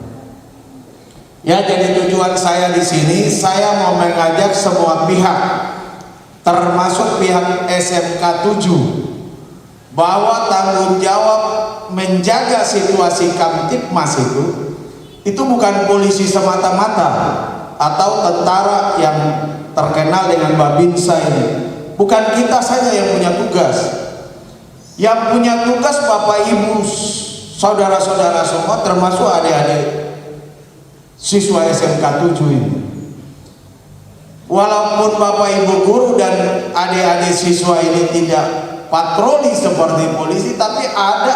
Ya, jadi tujuan saya di sini, saya mau mengajak semua pihak, termasuk pihak SMK 7, bahwa tanggung jawab menjaga situasi Kamtipmas itu bukan polisi semata-mata atau tentara yang terkenal dengan Babinsa ini. Bukan kita saja yang punya tugas. Yang punya tugas Bapak Ibu, saudara-saudara semua, termasuk adik-adik siswa SMK 7 ini. Walaupun Bapak Ibu guru dan adik-adik siswa ini tidak patroli seperti polisi, tapi ada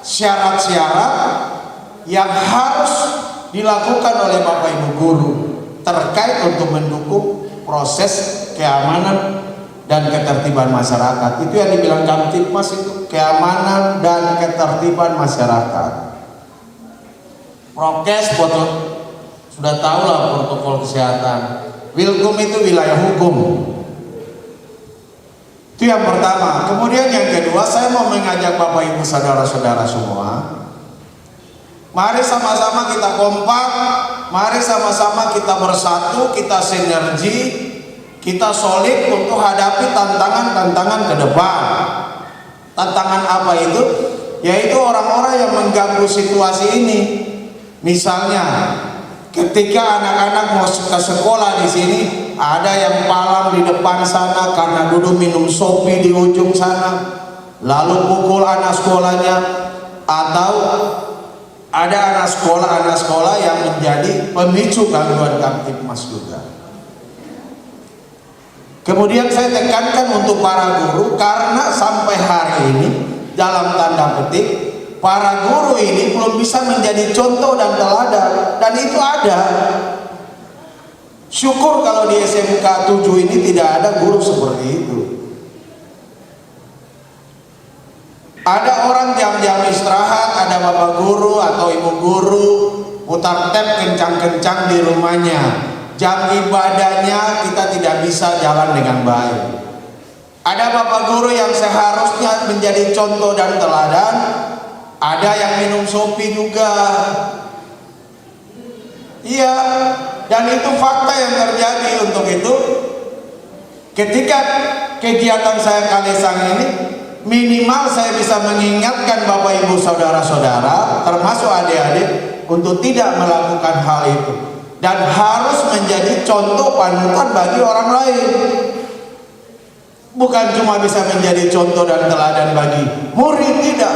syarat-syarat yang harus dilakukan oleh Bapak Ibu guru terkait untuk mendukung proses keamanan dan ketertiban masyarakat. Itu yang dibilang Kamtipmas, itu keamanan dan ketertiban masyarakat. Prokes, sudah tahu lah protokol kesehatan. Wilkum itu wilayah hukum. Itu yang pertama. Kemudian yang kedua, saya mau mengajak Bapak Ibu saudara-saudara semua, mari sama-sama kita kompak, mari sama-sama kita bersatu, kita sinergi, kita solid untuk hadapi tantangan-tantangan ke depan. Tantangan apa itu? Yaitu orang-orang yang mengganggu situasi ini. Misalnya, ketika anak-anak mau ke sekolah di sini, ada yang palang di depan sana karena duduk minum sopi di ujung sana, lalu pukul anak sekolahnya, atau ada anak sekolah yang menjadi pemicu gangguan Kamtipmas juga. Kemudian saya tekankan untuk para guru, karena sampai hari ini dalam tanda petik para guru ini belum bisa menjadi contoh dan teladan, dan itu ada. Syukur kalau di SMK 7 ini tidak ada guru seperti itu. Ada orang jam-jam istirahat, ada bapak guru atau ibu guru putar tap kencang-kencang di rumahnya. Jam ibadahnya kita tidak bisa jalan dengan baik. Ada bapak guru yang seharusnya menjadi contoh dan teladan, ada yang minum sopi juga. Iya, dan itu fakta yang terjadi. Untuk itu, ketika kegiatan saya Kalesang ini, minimal saya bisa mengingatkan Bapak Ibu saudara-saudara, termasuk adik-adik, untuk tidak melakukan hal itu, dan harus menjadi contoh panutan bagi orang lain. Bukan cuma bisa menjadi contoh dan teladan bagi murid, tidak,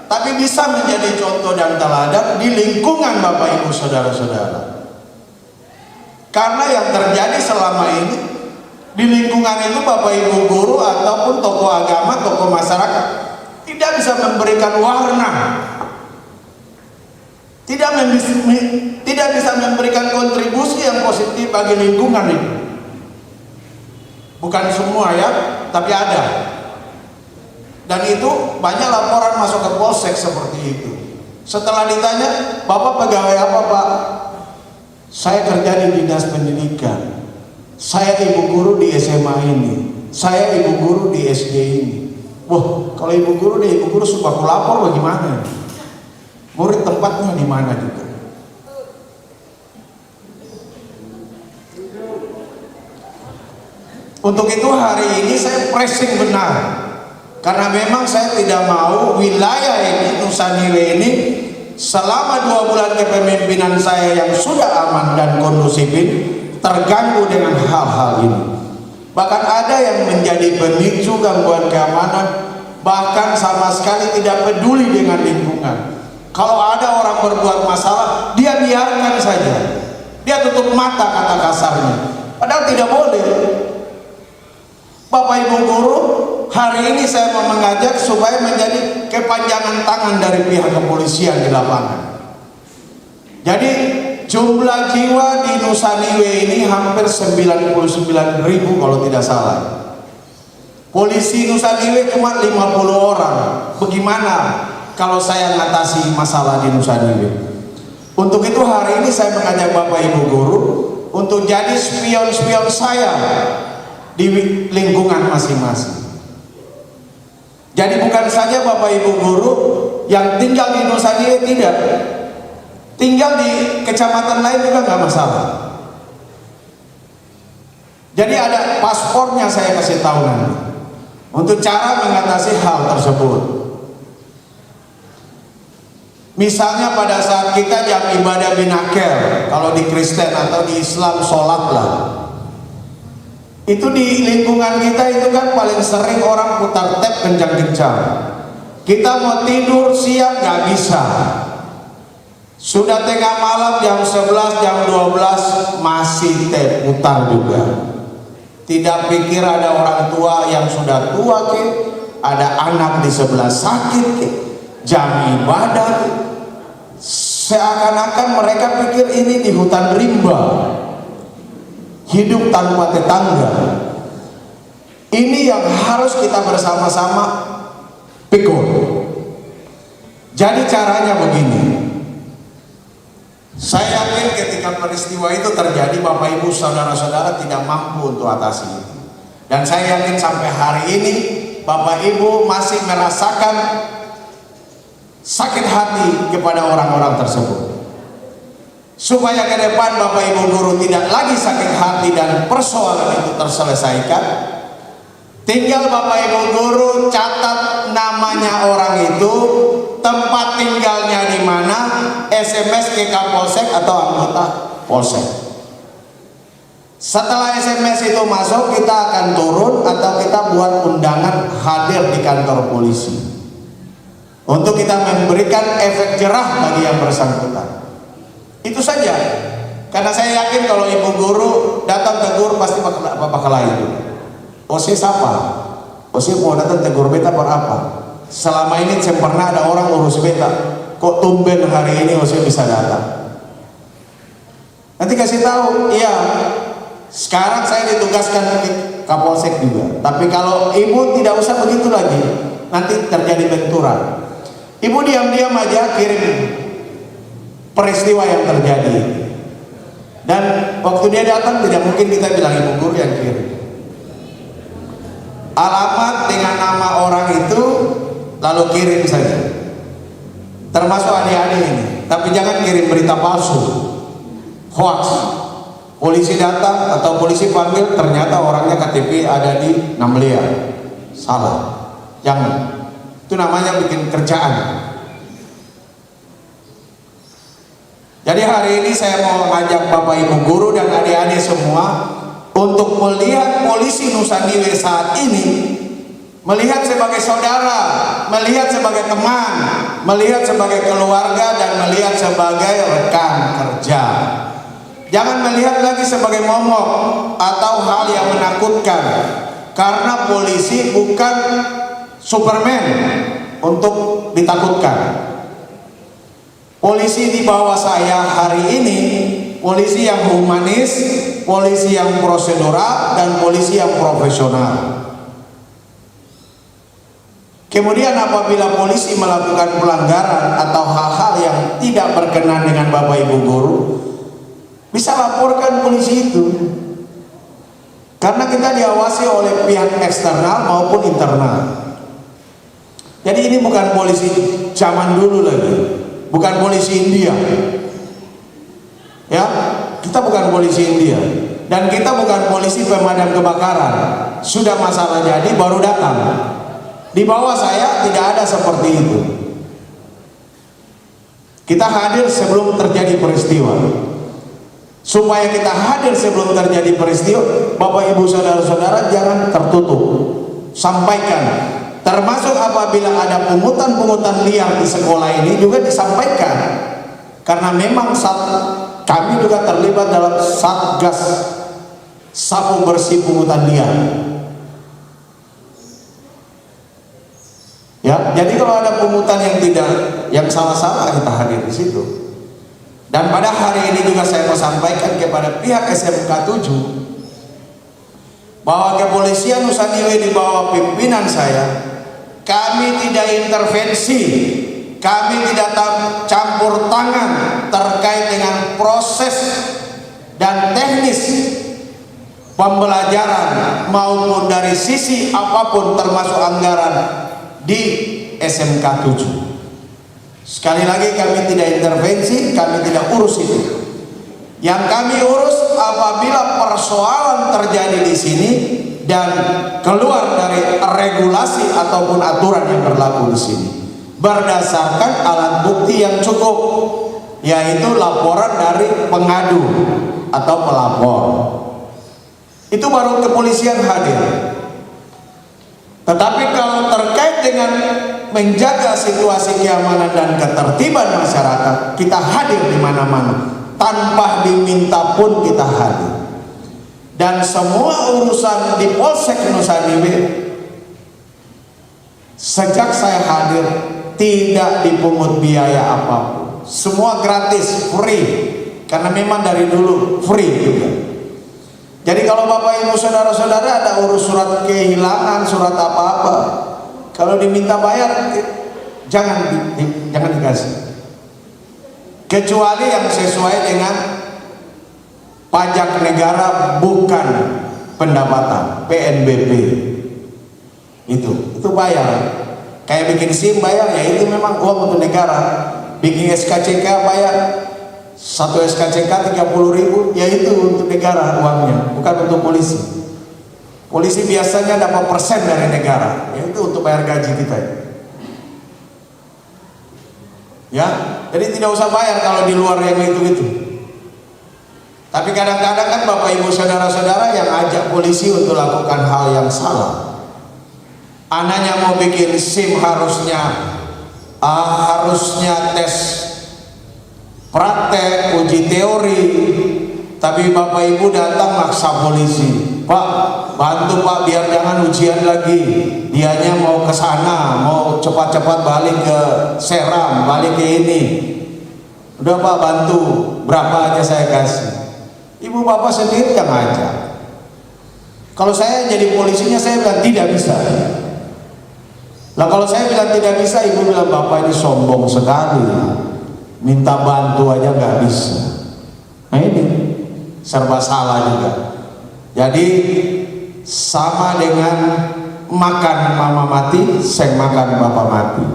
tapi bisa menjadi contoh dan teladan di lingkungan Bapak Ibu saudara-saudara. Karena yang terjadi selama ini di lingkungan itu, Bapak Ibu guru ataupun tokoh agama, tokoh masyarakat tidak bisa memberikan warna, tidak bisa memberikan kontribusi yang positif bagi lingkungan ini. Bukan semua ya, tapi ada. Dan itu banyak laporan masuk ke polsek seperti itu. Setelah ditanya, Bapak pegawai apa Pak? Saya kerja di dinas pendidikan. Saya ibu guru di SMA ini. Saya ibu guru di SD ini. Wah, kalau ibu guru nih, ibu guru suka aku lapor bagaimana? Murid tempatnya di mana juga? Untuk itu hari ini saya pressing benar, karena memang saya tidak mau wilayah ini, Nusa Nile ini, selama 2 bulan kepemimpinan saya yang sudah aman dan kondusif ini, terganggu dengan hal-hal ini. Bahkan ada yang menjadi pemicu gangguan keamanan, bahkan sama sekali tidak peduli dengan lingkungan. Kalau ada orang berbuat masalah, dia biarkan saja. Dia tutup mata, kata kasarnya. Padahal tidak boleh. Bapak Ibu guru, hari ini saya mau mengajak supaya menjadi kepanjangan tangan dari pihak kepolisian di lapangan. Jadi jumlah jiwa di Nusa Niwe ini hampir 99.000 kalau tidak salah. Polisi Nusa Niwe cuma 50 orang. Bagaimana kalau saya mengatasi masalah di Nusa Niwe? Untuk itu hari ini saya mengajak Bapak Ibu guru untuk jadi spion-spion saya di lingkungan masing-masing. Jadi bukan saja Bapak Ibu guru yang tinggal di Nusa Niwe, tidak, tinggal di kecamatan lain juga nggak masalah. Jadi ada paspornya, saya kasih tahu nanti untuk cara mengatasi hal tersebut. Misalnya pada saat kita jam ibadah binaker, kalau di Kristen atau di Islam sholat lah, itu di lingkungan kita itu kan paling sering orang putar tap kencang-kencang. Kita mau tidur siang nggak bisa. Sudah tengah malam jam 11, jam 12 masih tap putar juga. Tidak pikir ada orang tua yang sudah tua ke, ada anak di sebelah sakit ke, jam ibadah. Seakan-akan mereka pikir ini di hutan rimba, hidup tanpa tetangga. Ini yang harus kita bersama-sama pikul. Jadi caranya begini. Saya yakin ketika peristiwa itu terjadi, Bapak Ibu saudara-saudara tidak mampu untuk atasi itu. Dan saya yakin sampai hari ini Bapak Ibu masih merasakan sakit hati kepada orang-orang tersebut. Supaya ke depan Bapak Ibu guru tidak lagi sakit hati dan persoalan itu terselesaikan, tinggal Bapak Ibu guru catat namanya orang itu, tempat tinggalnya di mana, SMS ke Kapolsek atau anggota Polsek. Setelah SMS itu masuk, kita akan turun atau kita buat undangan hadir di kantor polisi untuk kita memberikan efek jerah bagi yang bersangkutan. Itu saja. Karena saya yakin kalau ibu guru datang tegur pasti bakal itu. Osi siapa? Osi mau datang tegur beta berapa? Selama ini saya pernah ada orang urus beta. Kok tumben hari ini Osi bisa datang? Nanti kasih tahu, iya. Sekarang saya ditugaskan ke Kapolsek juga. Tapi kalau ibu tidak usah begitu lagi, nanti terjadi benturan. Ibu diam-diam aja kirim peristiwa yang terjadi. Dan waktu dia datang tidak mungkin kita bilang ibu guru yang kirim. Alamat dengan nama orang itu lalu kirim saja. Termasuk adik-adik ini. Tapi jangan kirim berita palsu, hoax. Polisi datang atau polisi panggil ternyata orangnya KTP ada di Namlia. Salah. Jangan. Itu namanya bikin kerjaan. Jadi hari ini saya mau mengajak Bapak Ibu guru dan adik-adik semua untuk melihat polisi Nusa Niwe saat ini, melihat sebagai saudara, melihat sebagai teman, melihat sebagai keluarga, dan melihat sebagai rekan kerja. Jangan melihat lagi sebagai momok atau hal yang menakutkan, karena polisi bukan Superman untuk ditakutkan. Polisi di bawah saya hari ini, polisi yang humanis, polisi yang prosedural, dan polisi yang profesional. Kemudian apabila polisi melakukan pelanggaran atau hal-hal yang tidak berkenan dengan Bapak Ibu guru, bisa laporkan polisi itu. Karena kita diawasi oleh pihak eksternal maupun internal. Jadi ini bukan polisi zaman dulu lagi, bukan polisi India. Ya, kita bukan polisi India, dan kita bukan polisi pemadam kebakaran. Sudah masalah jadi baru datang. Di bawah saya tidak ada seperti itu. Kita hadir sebelum terjadi peristiwa. Supaya kita hadir sebelum terjadi peristiwa, Bapak Ibu saudara-saudara jangan tertutup. Sampaikan. Termasuk apabila ada pungutan-pungutan liar di sekolah ini juga disampaikan. Karena memang kami juga terlibat dalam Satgas Sapu Bersih Pungutan Liar. Ya, jadi kalau ada pungutan yang salah-salah, kita hadir di situ. Dan pada hari ini juga saya mau sampaikan kepada pihak SMK 7 bahwa kepolisian Nusa Indah di bawah pimpinan saya, kami tidak intervensi, kami tidak campur tangan terkait dengan proses dan teknis pembelajaran maupun dari sisi apapun termasuk anggaran di SMK 7. Sekali lagi, kami tidak intervensi, kami tidak urus itu. Yang kami urus apabila persoalan terjadi di sini dan keluar dari regulasi ataupun aturan yang berlaku di sini, berdasarkan alat bukti yang cukup, yaitu laporan dari pengadu atau pelapor. Itu baru kepolisian hadir. Tetapi kalau terkait dengan menjaga situasi keamanan dan ketertiban masyarakat, kita hadir di mana-mana, tanpa diminta pun kita hadir. Dan semua urusan di Polsek Nusa Indah, sejak saya hadir tidak dipungut biaya apapun, semua gratis, free, karena memang dari dulu free juga. Jadi kalau Bapak Ibu saudara-saudara ada urus surat kehilangan, surat apa-apa, kalau diminta bayar jangan dikasih, kecuali yang sesuai dengan pajak negara bukan pendapatan, PNBP. Itu bayar. Kayak bikin SIM bayar, ya itu memang uang untuk negara. Bikin SKCK bayar, satu SKCK 30.000, ya itu untuk negara uangnya, bukan untuk polisi. Polisi biasanya dapat persen dari negara, ya itu untuk bayar gaji kita. Ya, jadi tidak usah bayar kalau di luar yang itu. Tapi kadang-kadang kan Bapak Ibu saudara-saudara yang ajak polisi untuk lakukan hal yang salah. Anaknya mau bikin SIM harusnya tes praktek, uji teori, tapi Bapak Ibu datang maksa polisi, Pak bantu Pak biar jangan ujian lagi, dianya mau ke sana, mau cepat-cepat balik ke Seram, balik ke ini, udah Pak bantu, berapa aja saya kasih. Ibu bapak sendiri yang ngajak. Kalau saya jadi polisinya, saya bilang tidak bisa. Lah kalau saya bilang tidak bisa, ibu bilang bapak ini sombong sekali, minta bantu aja nggak bisa. Nah ini serba salah juga. Jadi sama dengan makan mama mati, saya makan bapak mati.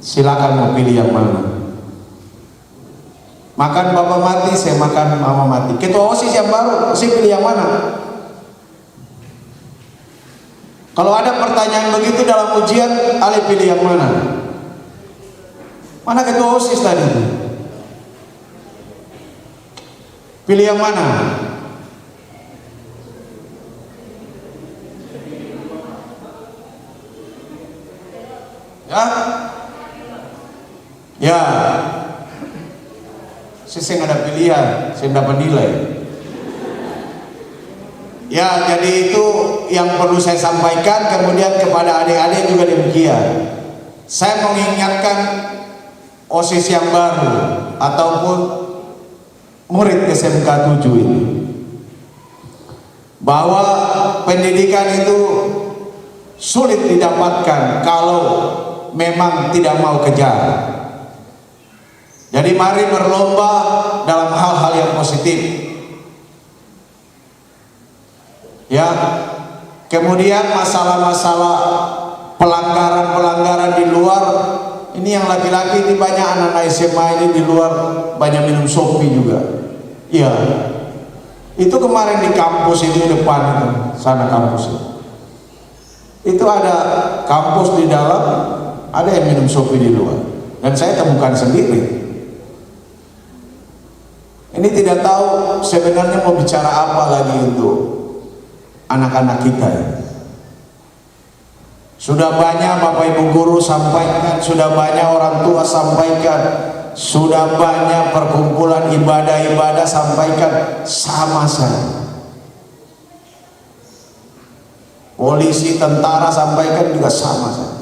Silakan mau pilih yang mana. Makan bapak mati, saya makan mama mati. Ketua OSIS yang baru, saya pilih yang mana? Kalau ada pertanyaan begitu dalam ujian, Ale pilih yang mana? Mana ketua OSIS tadi? Pilih yang mana? Ya. Saya nggak ada pilihan, saya dapat nilai. Ya, jadi itu yang perlu saya sampaikan. Kemudian kepada adik-adik juga demikian. Saya mengingatkan OSIS yang baru ataupun murid SMK 7 ini, bahwa pendidikan itu sulit didapatkan kalau memang tidak mau kejar. Jadi mari berlomba dalam hal-hal yang positif. Ya. Kemudian masalah-masalah pelanggaran-pelanggaran di luar, ini yang laki-laki ini banyak anak-anak SMA ini di luar banyak minum Shopee juga. Iya. Itu kemarin di kampus itu depan itu, sana kampus itu ada kampus di dalam, ada yang minum Shopee di luar. Dan saya temukan sendiri. Ini tidak tahu sebenarnya mau bicara apa lagi untuk anak-anak kita ya. Sudah banyak Bapak Ibu guru sampaikan, sudah banyak orang tua sampaikan, Sudah banyak perkumpulan ibadah-ibadah, sampaikan sama saya. Polisi, tentara, sampaikan juga sama saya.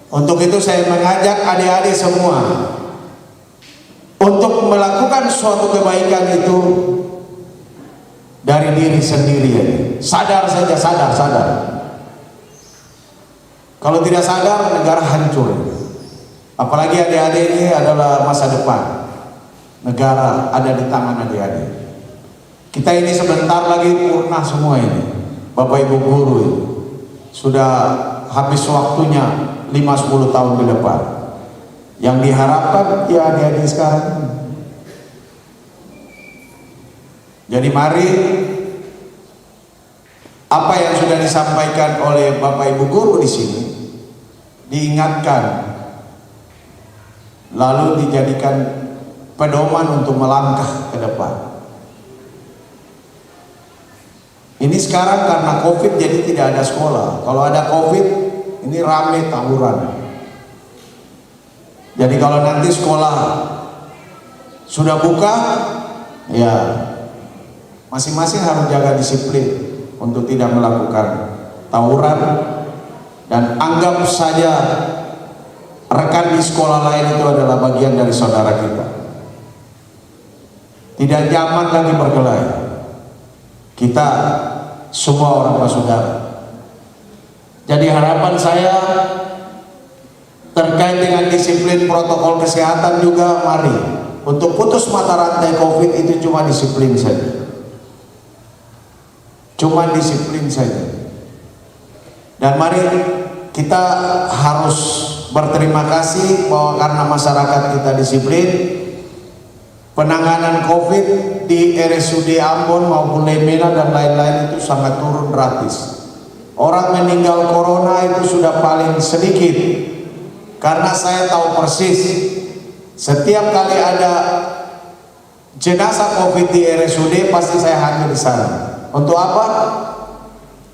Untuk itu saya mengajak adik-adik semua untuk melakukan suatu kebaikan itu dari diri sendiri aja. Sadar saja, sadar. Kalau tidak sadar, negara hancur. Apalagi adik-adik ini adalah masa depan. Negara ada di tangan adik-adik. Kita ini sebentar lagi purna semua ini. Bapak Ibu guru ini sudah habis waktunya 5-10 tahun ke depan. Yang diharapkan ya adik-adik sekarang. Jadi mari apa yang sudah disampaikan oleh Bapak Ibu guru di sini diingatkan, lalu dijadikan pedoman untuk melangkah ke depan. Ini sekarang karena COVID jadi tidak ada sekolah. Kalau ada COVID ini rame tawuran. Jadi kalau nanti sekolah sudah buka, ya masing-masing harus jaga disiplin untuk tidak melakukan tawuran, dan anggap saja rekan di sekolah lain itu adalah bagian dari saudara kita. Tidak zaman lagi berkelahi. Kita semua orang bersaudara. Jadi harapan saya terkait dengan disiplin protokol kesehatan juga, mari untuk putus mata rantai COVID itu cuma disiplin saja. Cuma disiplin saja. Dan mari kita harus berterima kasih bahwa karena masyarakat kita disiplin, penanganan COVID di RSUD Ambon maupun Lemena dan lain-lain itu sangat turun gratis. Orang meninggal corona itu sudah paling sedikit, karena saya tahu persis setiap kali ada jenazah COVID di RSUD pasti saya hadir di sana. Untuk apa?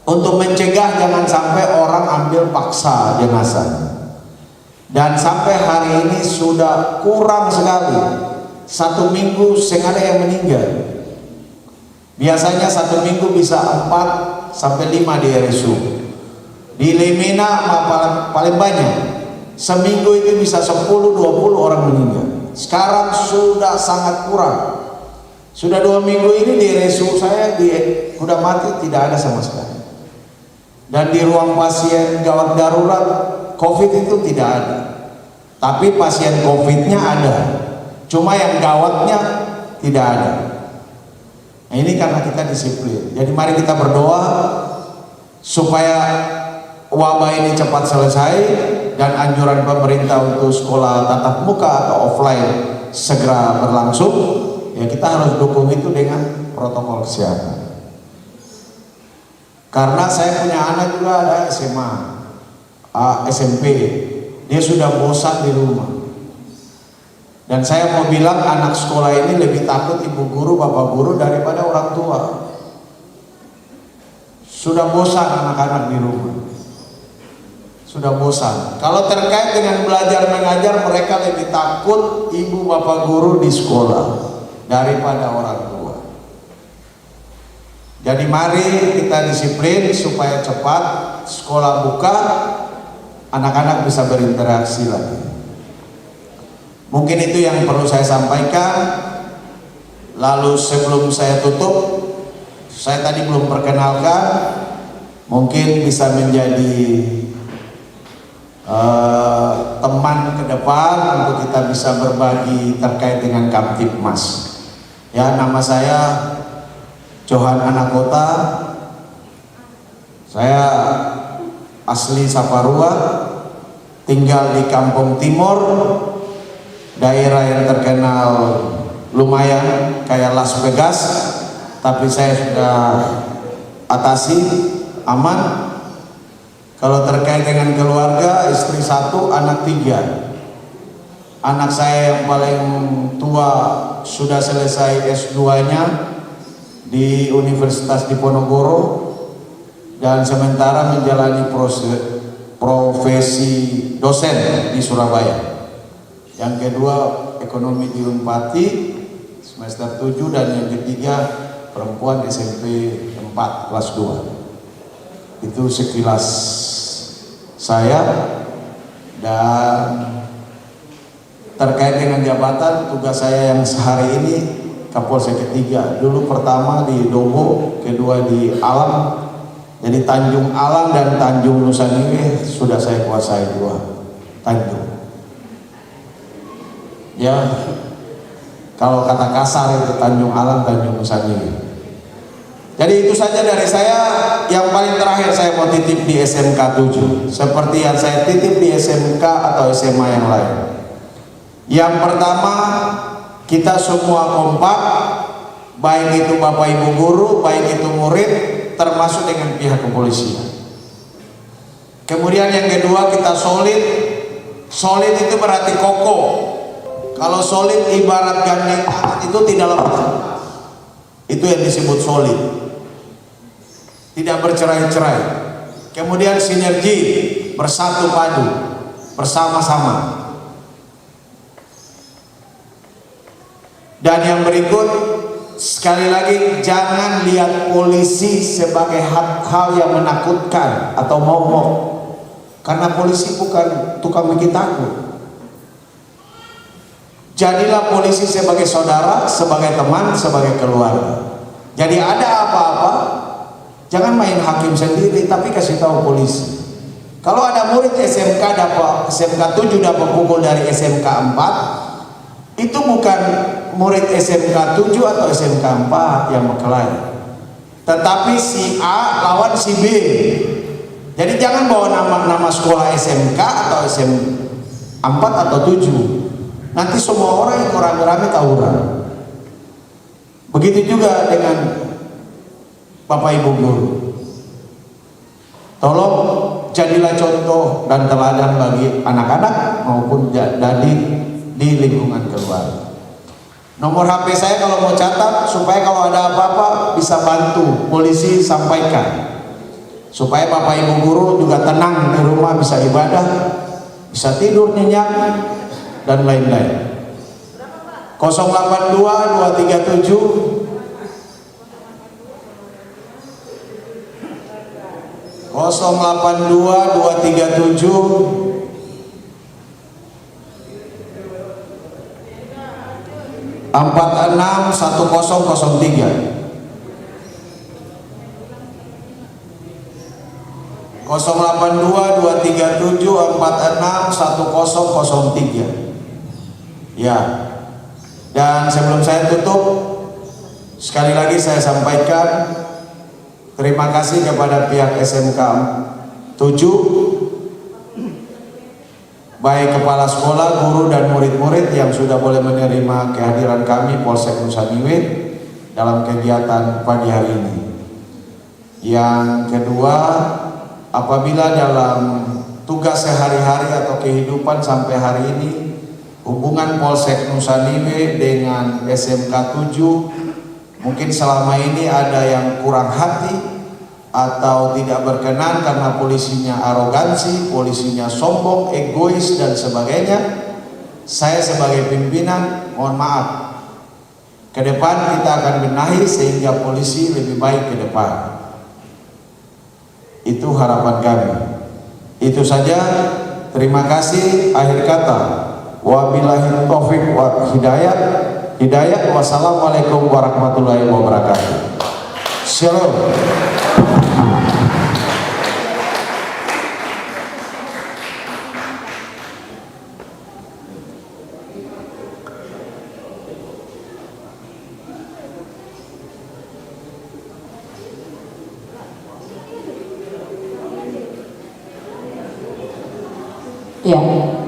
Untuk mencegah jangan sampai orang ambil paksa jenazah. Dan sampai hari ini sudah kurang sekali, 1 minggu sengaja yang meninggal. Biasanya 1 minggu bisa 4 sampai 5 di RSU. Di Lemena paling banyak, seminggu itu bisa 10-20 orang meninggal. Sekarang sudah sangat kurang. Sudah 2 minggu ini di RSU saya udah mati tidak ada sama sekali. Dan di ruang pasien gawat darurat COVID itu tidak ada. Tapi pasien COVID-nya ada. Cuma yang gawatnya tidak ada. Nah, ini karena kita disiplin. Jadi mari kita berdoa supaya wabah ini cepat selesai dan anjuran pemerintah untuk sekolah tatap muka atau offline segera berlangsung. Ya kita harus dukung itu dengan protokol kesehatan. Karena saya punya anak juga ada SMA, SMP, dia sudah bosan di rumah. Dan saya mau bilang anak sekolah ini lebih takut ibu guru, bapak guru daripada orang tua. Sudah bosan anak-anak di rumah. Sudah bosan. Kalau terkait dengan belajar mengajar, mereka lebih takut ibu bapak guru di sekolah daripada orang tua. Jadi mari kita disiplin supaya cepat sekolah buka, anak-anak bisa berinteraksi lagi. Mungkin itu yang perlu saya sampaikan. Lalu sebelum saya tutup, saya tadi belum perkenalkan, mungkin bisa menjadi teman ke depan untuk kita bisa berbagi terkait dengan Kamtibmas. Ya, nama saya Johan Anakota. Saya asli Saparua, tinggal di Kampung Timur, daerah yang terkenal lumayan kayak Las Vegas, tapi saya sudah atasi aman. Kalau terkait dengan keluarga, istri 1, anak 3. Anak saya yang paling tua sudah selesai S2-nya di Universitas Diponegoro dan sementara menjalani profesi dosen di Surabaya. Yang kedua ekonomi di Unpati semester 7, dan yang ketiga perempuan SMP 4 kelas 2. Itu sekilas saya. Dan terkait dengan jabatan, tugas saya yang sehari ini Kapolsek ketiga. Dulu pertama di Dobo, kedua di Alam. Jadi Tanjung Alam dan Tanjung Nusaningwe sudah saya kuasai, 2 Tanjung. Ya, kalau kata kasar itu Tanjung Alam, Tanjung Nusaningwe. Jadi itu saja dari saya. Yang paling terakhir saya mau titip di SMK 7, seperti yang saya titip di SMK atau SMA yang lain. Yang pertama, kita semua kompak, baik itu Bapak Ibu guru, baik itu murid, termasuk dengan pihak kepolisian. Kemudian yang kedua, kita solid. Solid itu berarti kokoh. Kalau solid ibarat gandeng tangan itu tidak lepas. Itu yang disebut solid. Tidak bercerai-cerai. Kemudian sinergi, bersatu padu, bersama-sama. Dan yang berikut, sekali lagi, jangan lihat polisi sebagai hal yang menakutkan atau momok. Karena polisi bukan tukang bikin takut. Jadilah polisi sebagai saudara, sebagai teman, sebagai keluarga. Jadi ada apa-apa, jangan main hakim sendiri, tapi kasih tahu polisi. Kalau ada murid SMK 7 dapat pukul dari SMK 4, itu bukan murid SMK 7 atau SMK 4 yang berkelahi, tetapi si A lawan si B. Jadi jangan bawa nama sekolah SMK atau SM 4 atau 7. Nanti semua orang yang rame-rame tawuran. Begitu juga dengan Bapak Ibu guru. Tolong jadilah contoh dan teladan bagi anak-anak maupun jadi di lingkungan keluarga. Nomor HP saya kalau mau catat, supaya kalau ada apa-apa bisa bantu polisi sampaikan. Supaya Bapak Ibu guru juga tenang di rumah, bisa ibadah, bisa tidur nyenyak dan lain-lain. 082 237 461003. 082 237 461003. Ya. Dan sebelum saya tutup, sekali lagi saya sampaikan terima kasih kepada pihak SMK 7, baik kepala sekolah, guru dan murid-murid yang sudah boleh menerima kehadiran kami Polsek Nusaningwe dalam kegiatan pagi hari ini. Yang kedua, apabila dalam tugas sehari-hari atau kehidupan sampai hari ini hubungan Polsek Nusaningwe dengan SMK 7 mungkin selama ini ada yang kurang hati atau tidak berkenan karena polisinya arogansi, polisinya sombong, egois dan sebagainya, saya sebagai pimpinan mohon maaf. Ke depan kita akan benahi sehingga polisi lebih baik ke depan. Itu harapan kami. Itu saja. Terima kasih. Akhir kata, wabillahi taufiq wa hidayah. Wassalamualaikum warahmatullahi wabarakatuh. Shalom. Ya,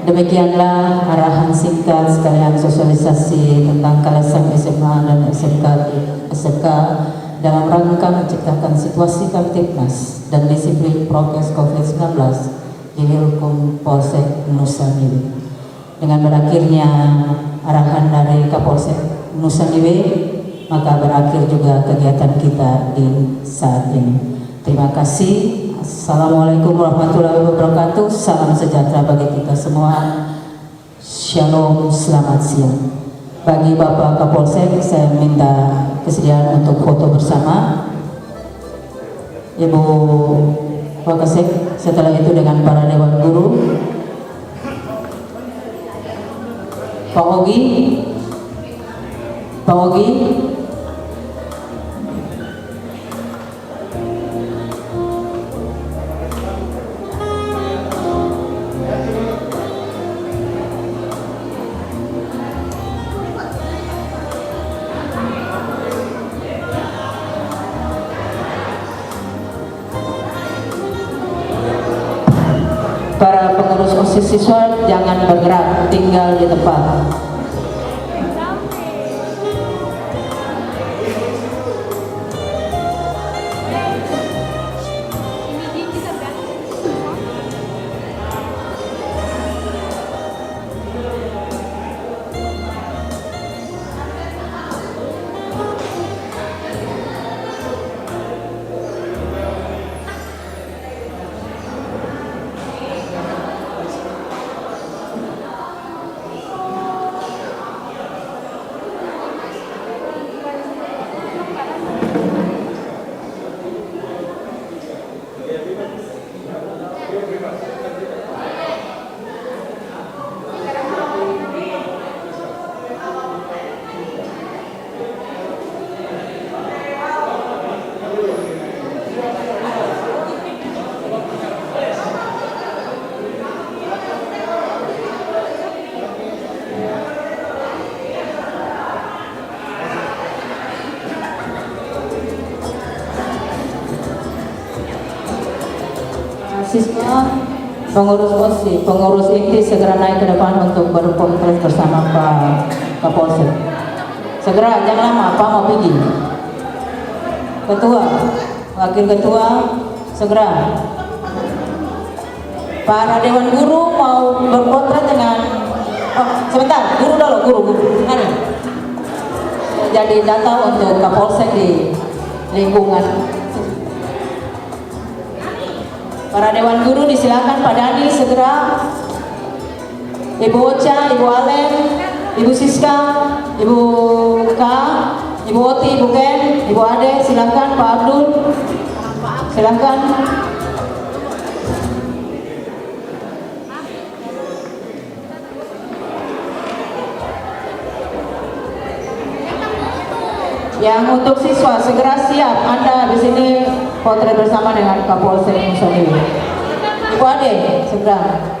demikianlah arahan singkat sekalian sosialisasi tentang Kalasan SMA dan SMK dalam rangka menciptakan situasi Kamtibnas dan disiplin prokes COVID-19 di Wilkum Polsek Nusaningwe. Dengan berakhirnya arahan dari Kapolsek Nusaningwe, maka berakhir juga kegiatan kita di saat ini. Terima kasih. Assalamualaikum warahmatullahi wabarakatuh. Salam sejahtera bagi kita semua. Shalom, selamat siang. Bagi Bapak Kapolsek, saya minta kesediaan untuk foto bersama. Ibu Wakasek, setelah itu dengan para Dewan Guru. Pak Ogi. Para pengurus OSIS siswa jangan bergerak, tinggal di tempat. Siswa, pengurus OSIS, pengurus inti segera naik ke depan untuk berkonferensi bersama Pak Kapolsek. Segera, jangan lama, Pak mau pergi. Ketua, wakil ketua, segera. Para Dewan Guru mau berkonferensi dengan, sebentar, guru dulu, guru, hari. Jadi data untuk Kapolsek di lingkungan. Para Dewan Guru disilakan Pak Dani segera, Ibu Ocha, Ibu Alen, Ibu Siska, Ibu K, Ibu Oti, Ibu Ken, Ibu Ade, silakan Pak Abdul, silakan. Yang untuk siswa segera siap, Anda di sini potret bersama dengan Kapolsek Musoliwi. Ibu Ade, segera.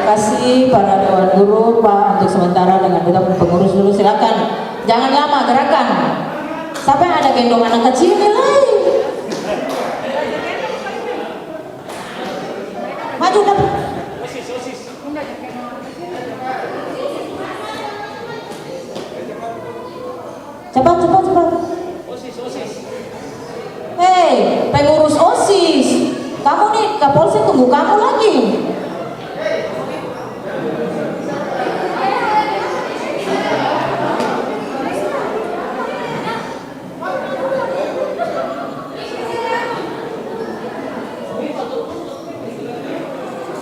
Terima kasih para Dewan Guru, Pak, untuk sementara dengan kita pengurus dulu, silakan. Jangan lama gerakan. Sampai ada gendong anak kecil lain. Maju dapat. Cepat. Hei, pengurus OSIS. Kamu nih, Kapolsek tunggu kamu lagi.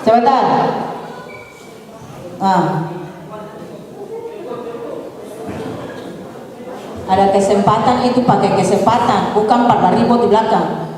Sebentar. Ada kesempatan itu pakai kesempatan, bukan pada ribut di belakang.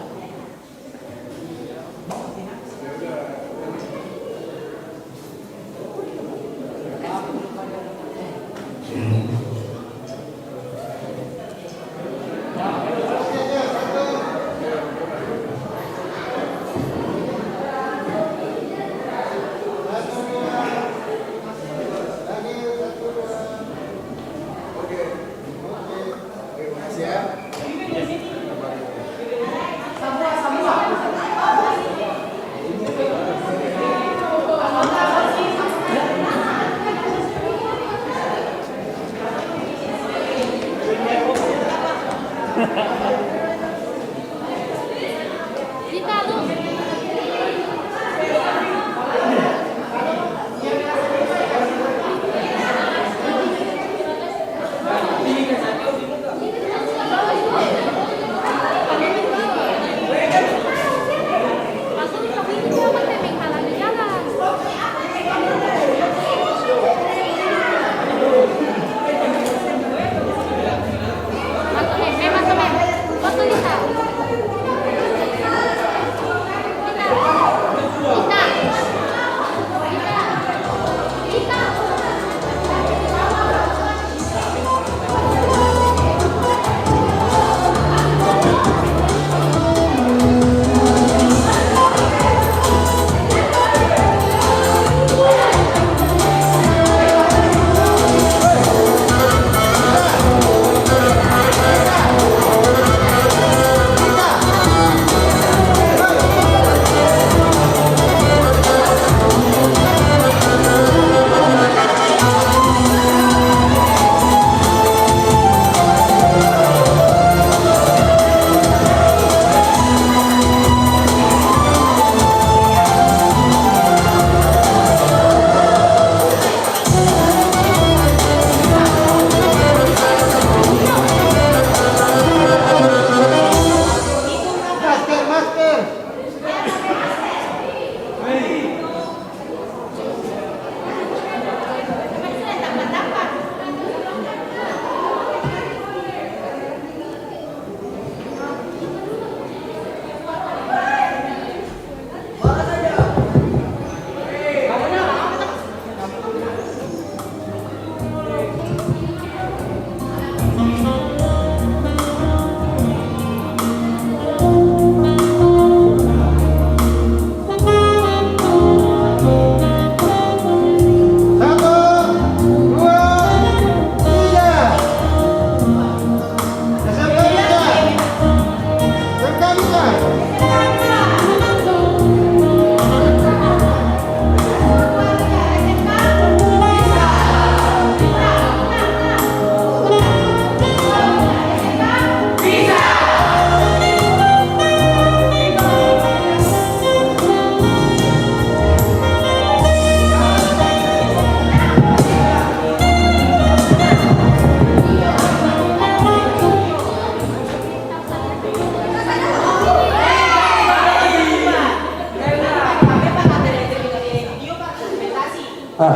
Bagi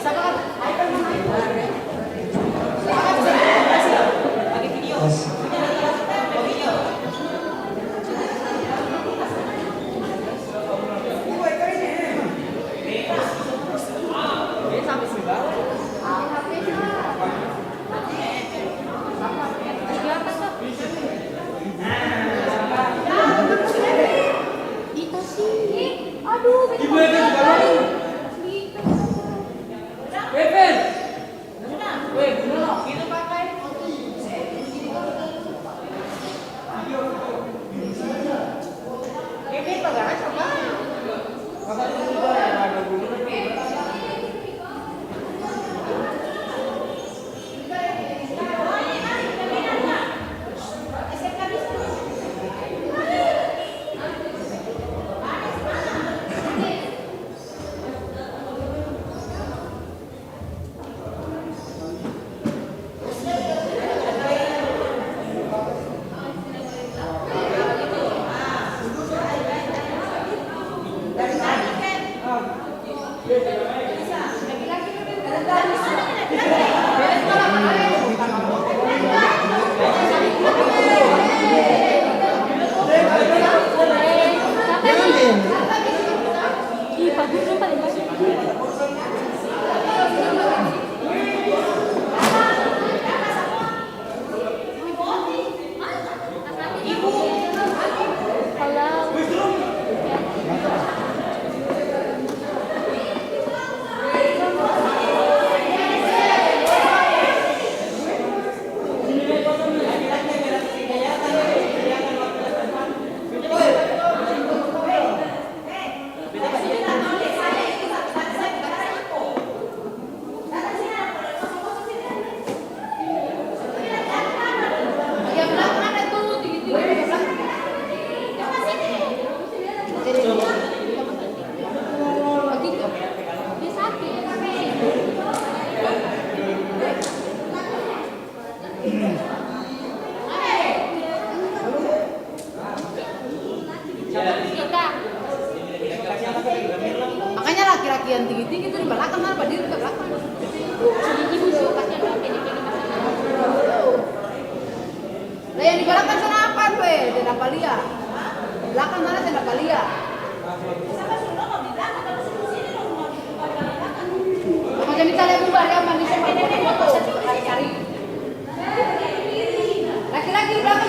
siapa kan? Bagi video. Makanya laki-laki yang tinggi-tinggi itu di belakang apa dia di belakang. Lah yang di belakang sana apa gue? Tidak palia. Belakang sana tidak palia. Macam misalnya bubar ya manusia foto cari. Laki-laki di belakang